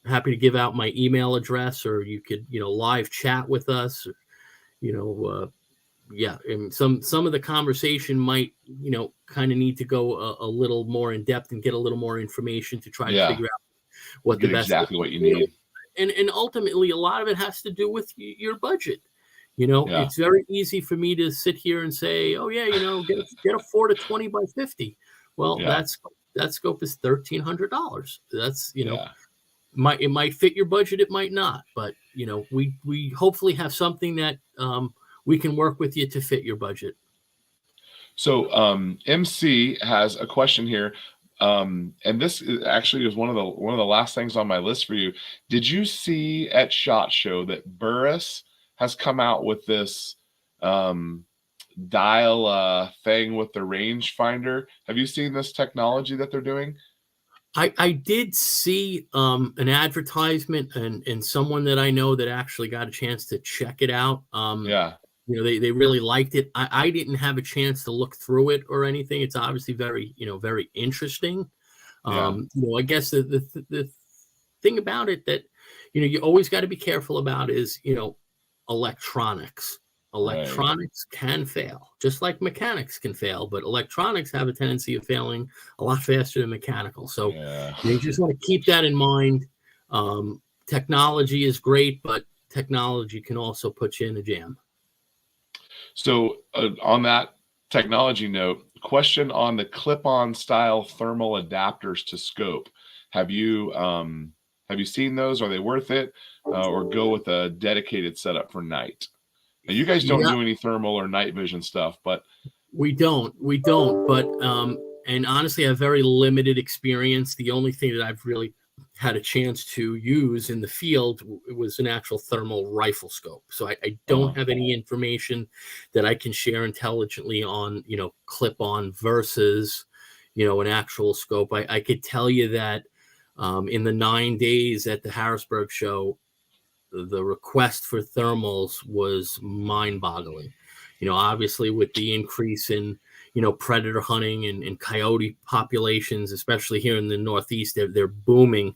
happy to give out my email address, or you could, live chat with us, and some of the conversation might, kind of need to go a little more in depth and get a little more information to try to figure out what the best exactly what you need. And ultimately, a lot of it has to do with your budget. It's very easy for me to sit here and say, oh yeah, get a 4-20 by 50. Well, that scope is $1,300. That's, it might fit your budget, it might not, but we hopefully have something that we can work with you to fit your budget. So MC has a question here. And this actually is one of the last things on my list for you. Did you see at SHOT Show that Burris has come out with this dial thing with the rangefinder? Have you seen this technology that they're doing? I did see an advertisement and someone that I know that actually got a chance to check it out. Yeah. They really liked it. I didn't have a chance to look through it or anything. It's obviously very, very interesting. Yeah. I guess the thing about it that, you always got to be careful about is, electronics. Electronics can fail, just like mechanics can fail, but electronics have a tendency of failing a lot faster than mechanical. So you just want to keep that in mind. Technology is great, but technology can also put you in a jam. So on that technology note, question on the clip-on style thermal adapters to scope. Have you seen those? Are they worth it? Or go with a dedicated setup for night? Now, you guys don't do any thermal or night vision stuff, but we don't. But and honestly, I have very limited experience. The only thing that I've really had a chance to use in the field was an actual thermal rifle scope. So I don't have any information that I can share intelligently on, clip-on versus, an actual scope. I could tell you that in the 9 days at the Harrisburg show, the request for thermals was mind-boggling. Obviously with the increase in, predator hunting and coyote populations, especially here in the Northeast, they're booming.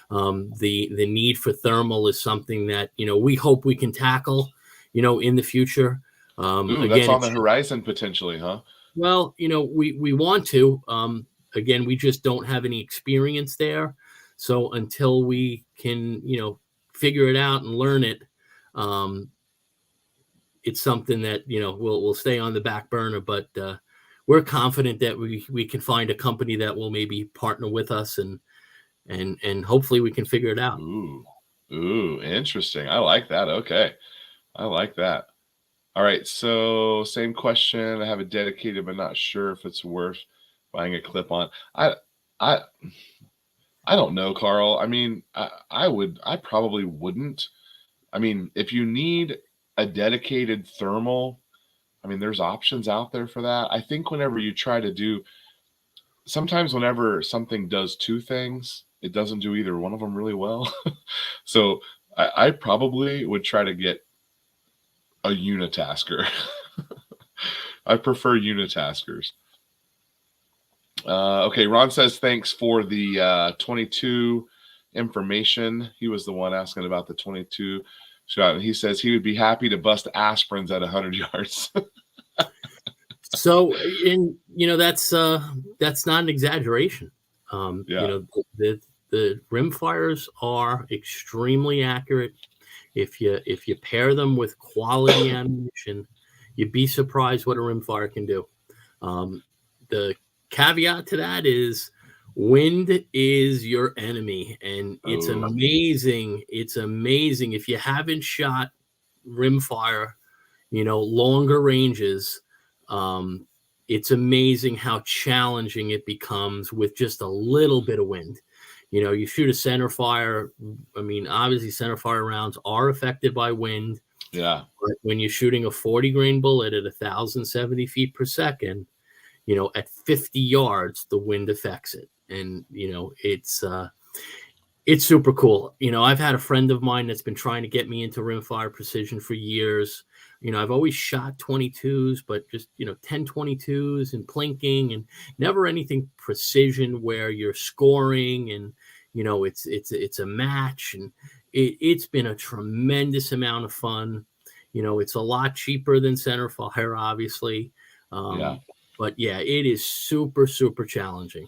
The need for thermal is something that, we hope we can tackle, in the future. Ooh, that's on the horizon potentially, huh? Well, we want to. Again, we just don't have any experience there. So until we can, figure it out and learn it, it's something that we'll stay on the back burner. But we're confident that we can find a company that will maybe partner with us and hopefully we can figure it out. Ooh, interesting. I like that. Okay, I like that. All right, so same question. I have a dedicated, but not sure if it's worth buying a clip-on. I don't know, Carl. I mean, I probably wouldn't. I mean, if you need a dedicated thermal, I mean, there's options out there for that. I think whenever you try to do, sometimes whenever something does two things, it doesn't do either one of them really well. So I probably would try to get a unitasker. I prefer unitaskers. Okay, Ron says thanks for the 22 information. He was the one asking about the 22 shot, and he says he would be happy to bust aspirins at 100 yards. So, that's not an exaggeration. The rimfires are extremely accurate. If you pair them with quality ammunition, you'd be surprised what a rimfire can do. The caveat to that is wind is your enemy, and it's amazing. It's amazing if you haven't shot rimfire, longer ranges. It's amazing how challenging it becomes with just a little bit of wind. You shoot a center fire. I mean, obviously center fire rounds are affected by wind. Yeah. But when you're shooting a 40 grain bullet at 1,070 feet per second, at 50 yards, the wind affects it. And, it's super cool. I've had a friend of mine that's been trying to get me into Rimfire Precision for years. I've always shot 22s, but just, 10-22s and plinking and never anything precision where you're scoring and, it's a match. And it's been a tremendous amount of fun. It's a lot cheaper than center fire, obviously. But yeah, it is super, super challenging.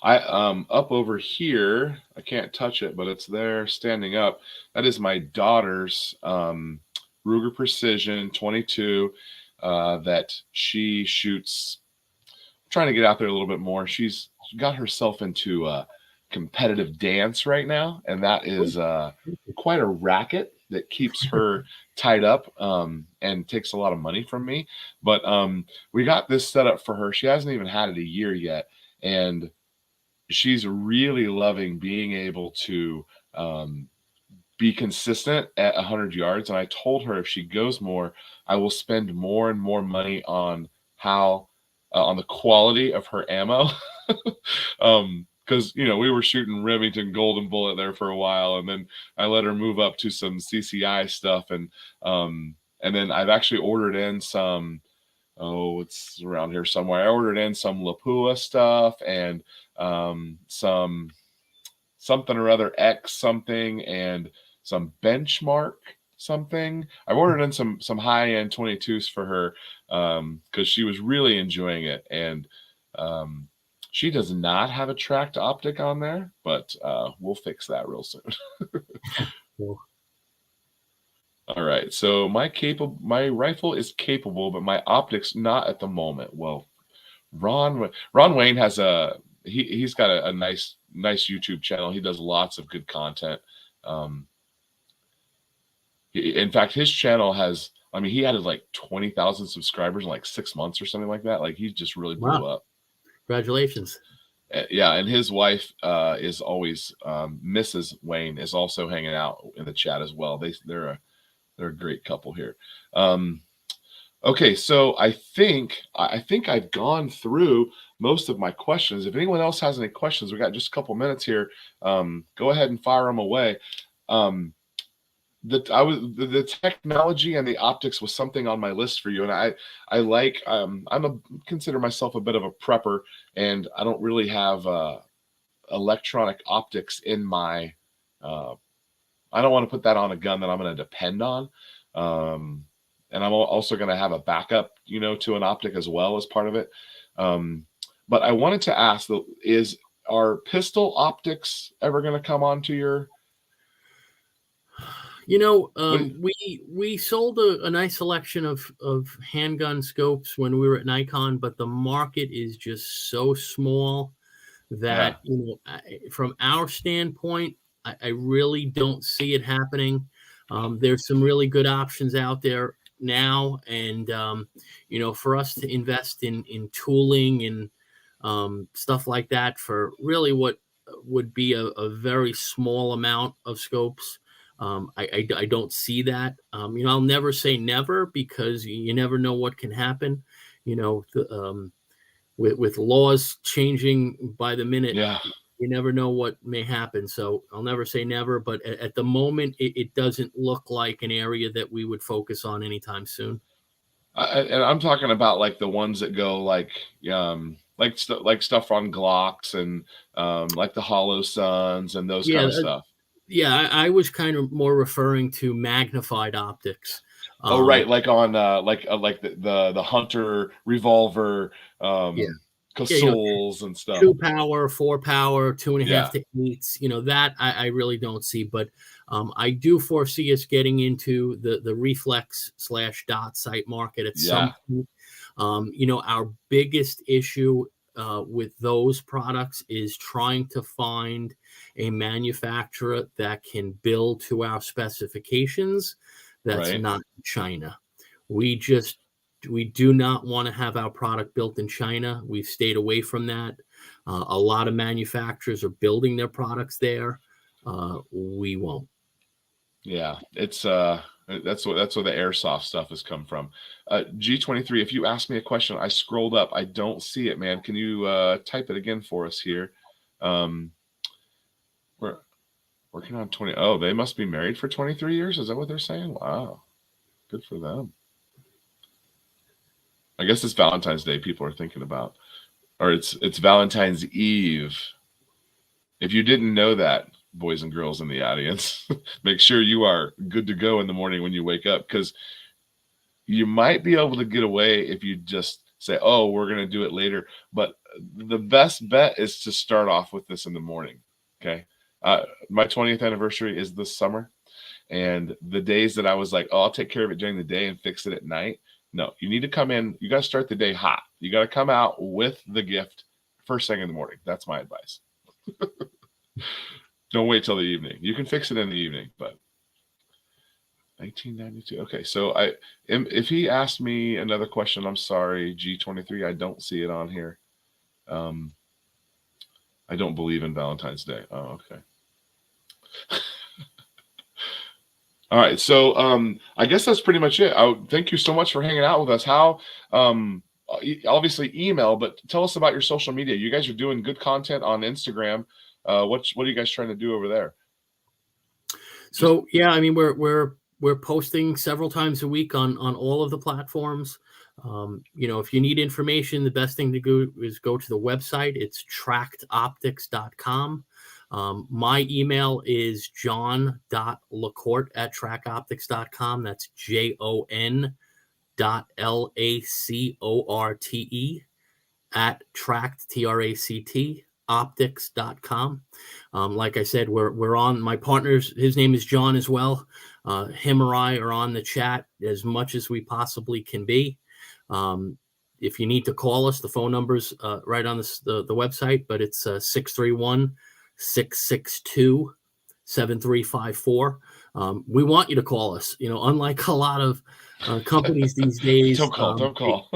I up over here, I can't touch it, but it's there standing up. That is my daughter's Ruger Precision 22 that she shoots. I'm trying to get out there a little bit more. She's got herself into competitive dance right now, and that is quite a racket that keeps her tied up and takes a lot of money from me. But we got this set up for her. She hasn't even had it a year yet, and she's really loving being able to be consistent at 100 yards. And I told her if she goes more, I will spend more and more money on how on the quality of her ammo. Because we were shooting Remington Golden Bullet there for a while, and then I let her move up to some CCI stuff, and then I've actually ordered in some, it's around here somewhere. I ordered in some Lapua stuff and some something or other X something and some Benchmark something. I've ordered in some high-end 22s for her because she was really enjoying it, and she does not have a tracked optic on there, but we'll fix that real soon. Cool. All right, so my rifle is capable, but my optics not at the moment. Well, Ron Wayne has he's got a nice YouTube channel. He does lots of good content. In fact, his channel has, he added like 20,000 subscribers in like 6 months or something like that. Like, he just really blew up. Congratulations. Yeah, and his wife is always Mrs. Wayne is also hanging out in the chat as well. They're a great couple here. Okay, so I think I've gone through most of my questions. If anyone else has any questions, we got just a couple minutes here. Go ahead and fire them away. The technology and the optics was something on my list for you, and I like consider myself a bit of a prepper, and I don't really have electronic optics in my I don't want to put that on a gun that I'm going to depend on, and I'm also going to have a backup to an optic as well as part of it. But I wanted to ask, are pistol optics ever going to come onto your? We sold a nice selection of handgun scopes when we were at Nikon, but the market is just so small that, from our standpoint, I really don't see it happening. There's some really good options out there now. And, for us to invest in tooling and stuff like that for really what would be a very small amount of scopes, I don't see that. I'll never say never, because you never know what can happen. With laws changing by the minute, you never know what may happen. So I'll never say never, but at the moment, it doesn't look like an area that we would focus on anytime soon. And I'm talking about like the ones that go like stuff on Glocks and like the Hollow Suns and those kind of stuff. Yeah, I was kind of more referring to magnified optics. Right, like on like the Hunter revolver, Casuls and stuff. 2 power, 4 power, 2.5 to 8. That I really don't see, but I do foresee us getting into the reflex / dot sight market at some point. Our biggest issue with those products is trying to find a manufacturer that can build to our specifications. That's not China. We do not want to have our product built in China. We've stayed away from that. A lot of manufacturers are building their products there. We won't. Yeah, it's that's where the airsoft stuff has come from. G23, if you ask me a question, I scrolled up. I don't see it, man. Can you type it again for us here? We're working on 20. Oh, they must be married for 23 years. Is that what they're saying? Wow, good for them. I guess it's Valentine's Day people are thinking about, or it's Valentine's Eve. If you didn't know that, boys and girls in the audience, make sure you are good to go in the morning when you wake up, because you might be able to get away if you just say, oh, we're going to do it later. But the best bet is to start off with this in the morning. Okay. My 20th anniversary is this summer. And the days that I was like, oh, I'll take care of it during the day and fix it at night. No, you need to come in. You got to start the day hot. You got to come out with the gift first thing in the morning. That's my advice. Don't wait till the evening. You can fix it in the evening, but 1992. Okay, so if he asked me another question, I'm sorry, G23, I don't see it on here. I don't believe in Valentine's Day. Oh, okay. All right, so I guess that's pretty much it. Thank you so much for hanging out with us. How obviously email, but tell us about your social media. You guys are doing good content on Instagram. What are you guys trying to do over there? So yeah, I mean we're posting several times a week on all of the platforms. If you need information, the best thing to do is go to the website. It's tractoptics.com. My email is john.lacorte@tractoptics.com. That's JON.LACORTE @tract optics.com. Like I said, we're on. My partner's, his name is John as well. Him or I are on the chat as much as we possibly can be. If you need to call us, the phone number's right on the website, but it's 631-662-7354. We want you to call us. Unlike a lot of companies these days, don't call.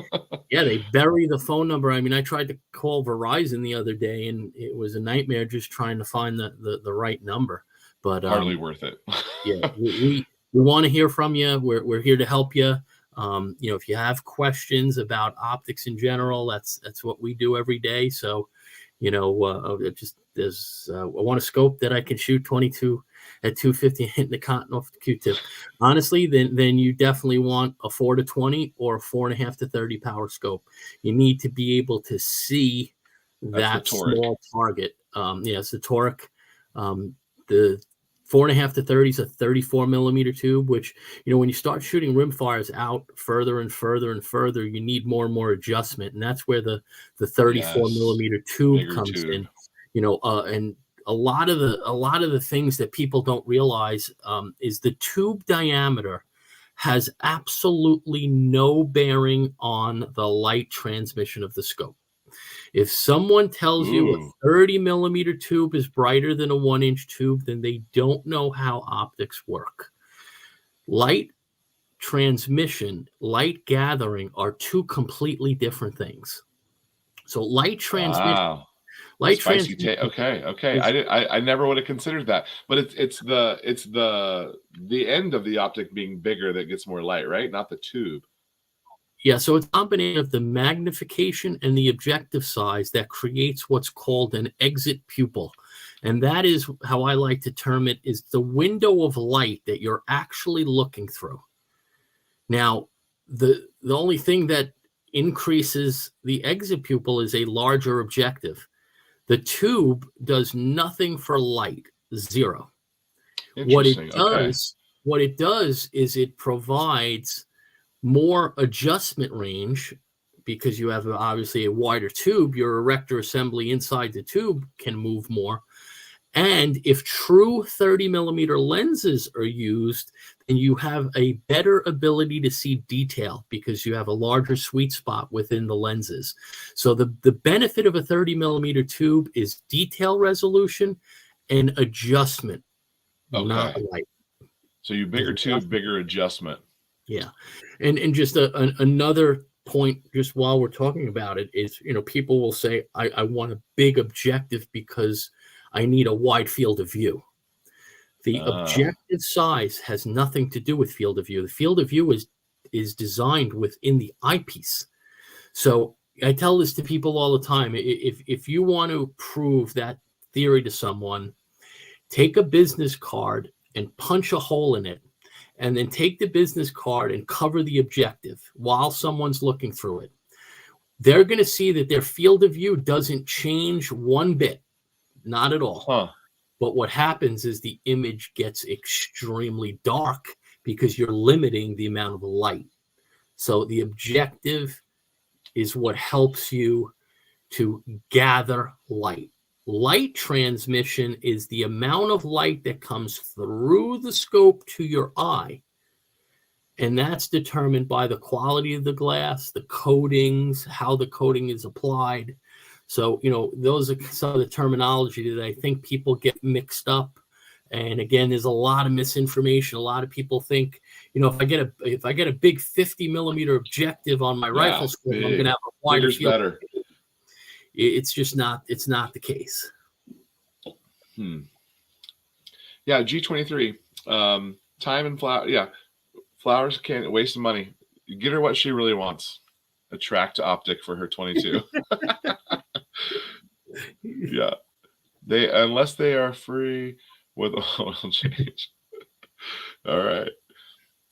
They bury the phone number. I mean, I tried to call Verizon the other day, and it was a nightmare just trying to find the right number. But hardly worth it. Yeah, we want to hear from you. We're here to help you. If you have questions about optics in general, that's what we do every day. So, I want a scope that I can shoot 22 at 250 and hitting the cotton off the Q-tip. Honestly, then you definitely want a 4-20 or a 4.5 to 30 power scope. You need to be able to see that small target. It's the toric. The 4.5 to 30 is a 34 millimeter tube, which, when you start shooting rimfires out further and further and further, you need more and more adjustment. And that's where the 34 millimeter tube comes in, and a lot of the things that people don't realize is the tube diameter has absolutely no bearing on the light transmission of the scope. If someone tells you a 30 millimeter tube is brighter than a 1-inch tube, then they don't know how optics work. Light transmission, light gathering are two completely different things. So light transmission. Okay. I never would have considered that, but it's the end of the optic being bigger that gets more light, right? Not the tube. Yeah, so it's a combination of the magnification and the objective size that creates what's called an exit pupil. And that is how I like to term it, is the window of light that you're actually looking through. Now, the only thing that increases the exit pupil is a larger objective. The tube does nothing for light, zero. What it does is it provides more adjustment range, because you have obviously a wider tube. Your erector assembly inside the tube can move more. And if true 30 millimeter lenses are used, then you have a better ability to see detail because you have a larger sweet spot within the lenses. So the benefit of a 30 millimeter tube is detail resolution and adjustment, not light. So you bigger tube, bigger adjustment. Yeah. And just another point, just while we're talking about it, is, people will say, I want a big objective because I need a wide field of view. The objective size has nothing to do with field of view. The field of view is designed within the eyepiece. So I tell this to people all the time. If you want to prove that theory to someone, take a business card and punch a hole in it, and then take the business card and cover the objective while someone's looking through it. They're going to see that their field of view doesn't change one bit, not at all. But what happens is the image gets extremely dark because you're limiting the amount of light. So the objective is what helps you to gather light. Light transmission is the amount of light that comes through the scope to your eye. And that's determined by the quality of the glass, the coatings, how the coating is applied. So, those are some of the terminology that I think people get mixed up. And again, there's a lot of misinformation. A lot of people think, if I get a big 50 millimeter objective on my rifle scope, I'm going to have a wider Bigger's field. better. It's just not. It's not the case. Yeah, G23. Time and flower. Yeah, flowers can't waste the money. Get her what she really wants. A TRACT optic for her 22. Yeah, unless they are free with oil change. All right.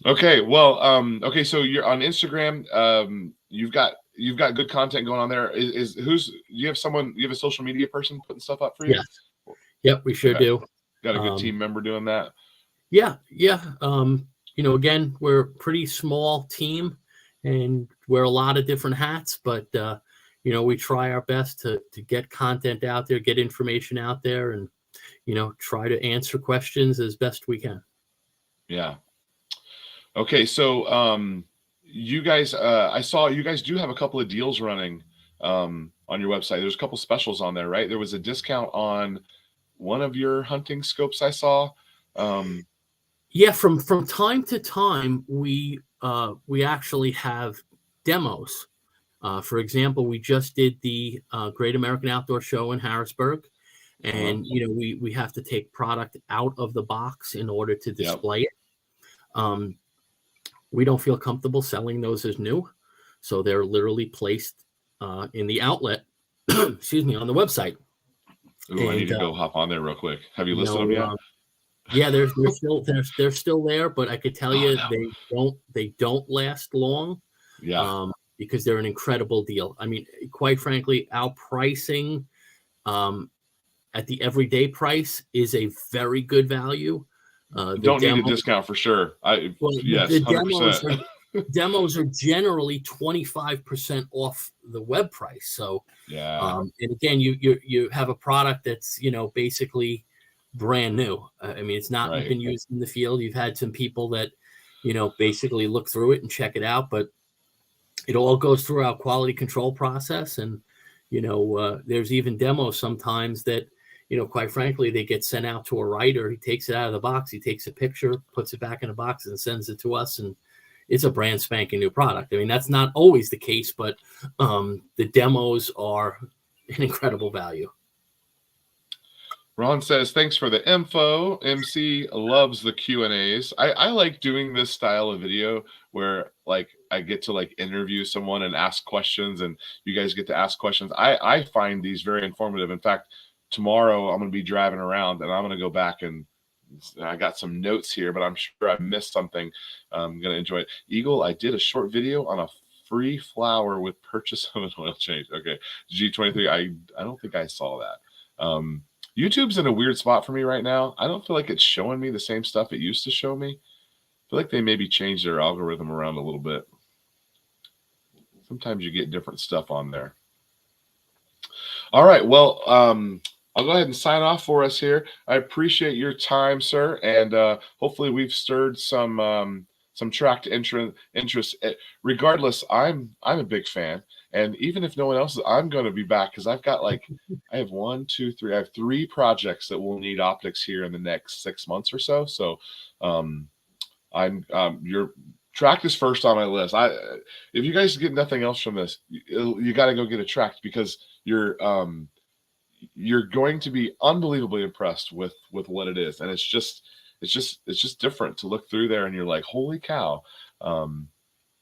Okay. Well. Okay. So you're on Instagram. You've got good content going on there. Do you have a social media person putting stuff up for you? Yes. Yep. We sure do. Got a good team member doing that. Yeah. Again, we're a pretty small team and wear a lot of different hats, but we try our best to get content out there, get information out there, and try to answer questions as best we can. Yeah. Okay, so you guys, I saw you guys do have a couple of deals running on your website. There's a couple specials on there, right? There was a discount on one of your hunting scopes I saw. Yeah, from time to time, we actually have demos. For example, we just did the Great American Outdoor Show in Harrisburg, and we have to take product out of the box in order to display it. We don't feel comfortable selling those as new, so they're literally placed in the outlet. Excuse me, on the website. Ooh, I need to go hop on there real quick. Have you listed them yet? Yeah, they're still there, but I could tell you they don't last long. Yeah. Because they're an incredible deal. I mean, quite frankly, our pricing at the everyday price is a very good value. Don't need a discount for sure. Yes, the 100%. demos are generally 25% off the web price. So yeah, and again, you have a product that's basically brand new. I mean, it's not been used in the field. You've had some people that basically look through it and check it out, but it all goes through our quality control process. And, there's even demos sometimes that, quite frankly, they get sent out to a writer. He takes it out of the box. He takes a picture, puts it back in the box and sends it to us. And it's a brand spanking new product. I mean, that's not always the case, but the demos are an incredible value. Ron says, thanks for the info. MC loves the Q&As. I like doing this style of video where I get to interview someone and ask questions, and you guys get to ask questions. I find these very informative. In fact, tomorrow I'm going to be driving around and I'm going to go back and I got some notes here, but I'm sure I missed something. I'm going to enjoy it. Eagle, I did a short video on a free flower with purchase of an oil change. Okay. G23, I don't think I saw that. YouTube's in a weird spot for me right now. I don't feel like it's showing me the same stuff it used to show me. I feel like they maybe changed their algorithm around a little bit. Sometimes you get different stuff on there. All right. Well, I'll go ahead and sign off for us here. I appreciate your time, sir. And hopefully we've stirred some TRACT interest. Regardless, I'm a big fan. And even if no one else is, I'm going to be back because I've got I have 3 projects that will need optics here in the next 6 months or so. So your TRACT is first on my list. If you guys get nothing else from this, you got to go get a TRACT because you're going to be unbelievably impressed with what it is. And it's just different to look through there and you're like, holy cow.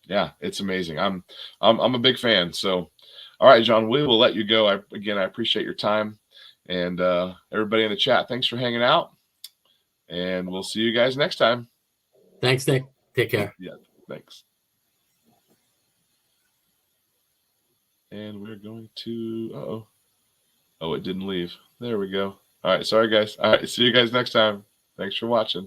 Yeah, it's amazing. I'm a big fan. So, all right, John, we will let you go. I appreciate your time, and everybody in the chat, thanks for hanging out, and we'll see you guys next time. Thanks, Nick. Take care. Yeah, thanks. And we're going to, oh, it didn't leave. There we go. All right, sorry guys. All right, see you guys next time. Thanks for watching.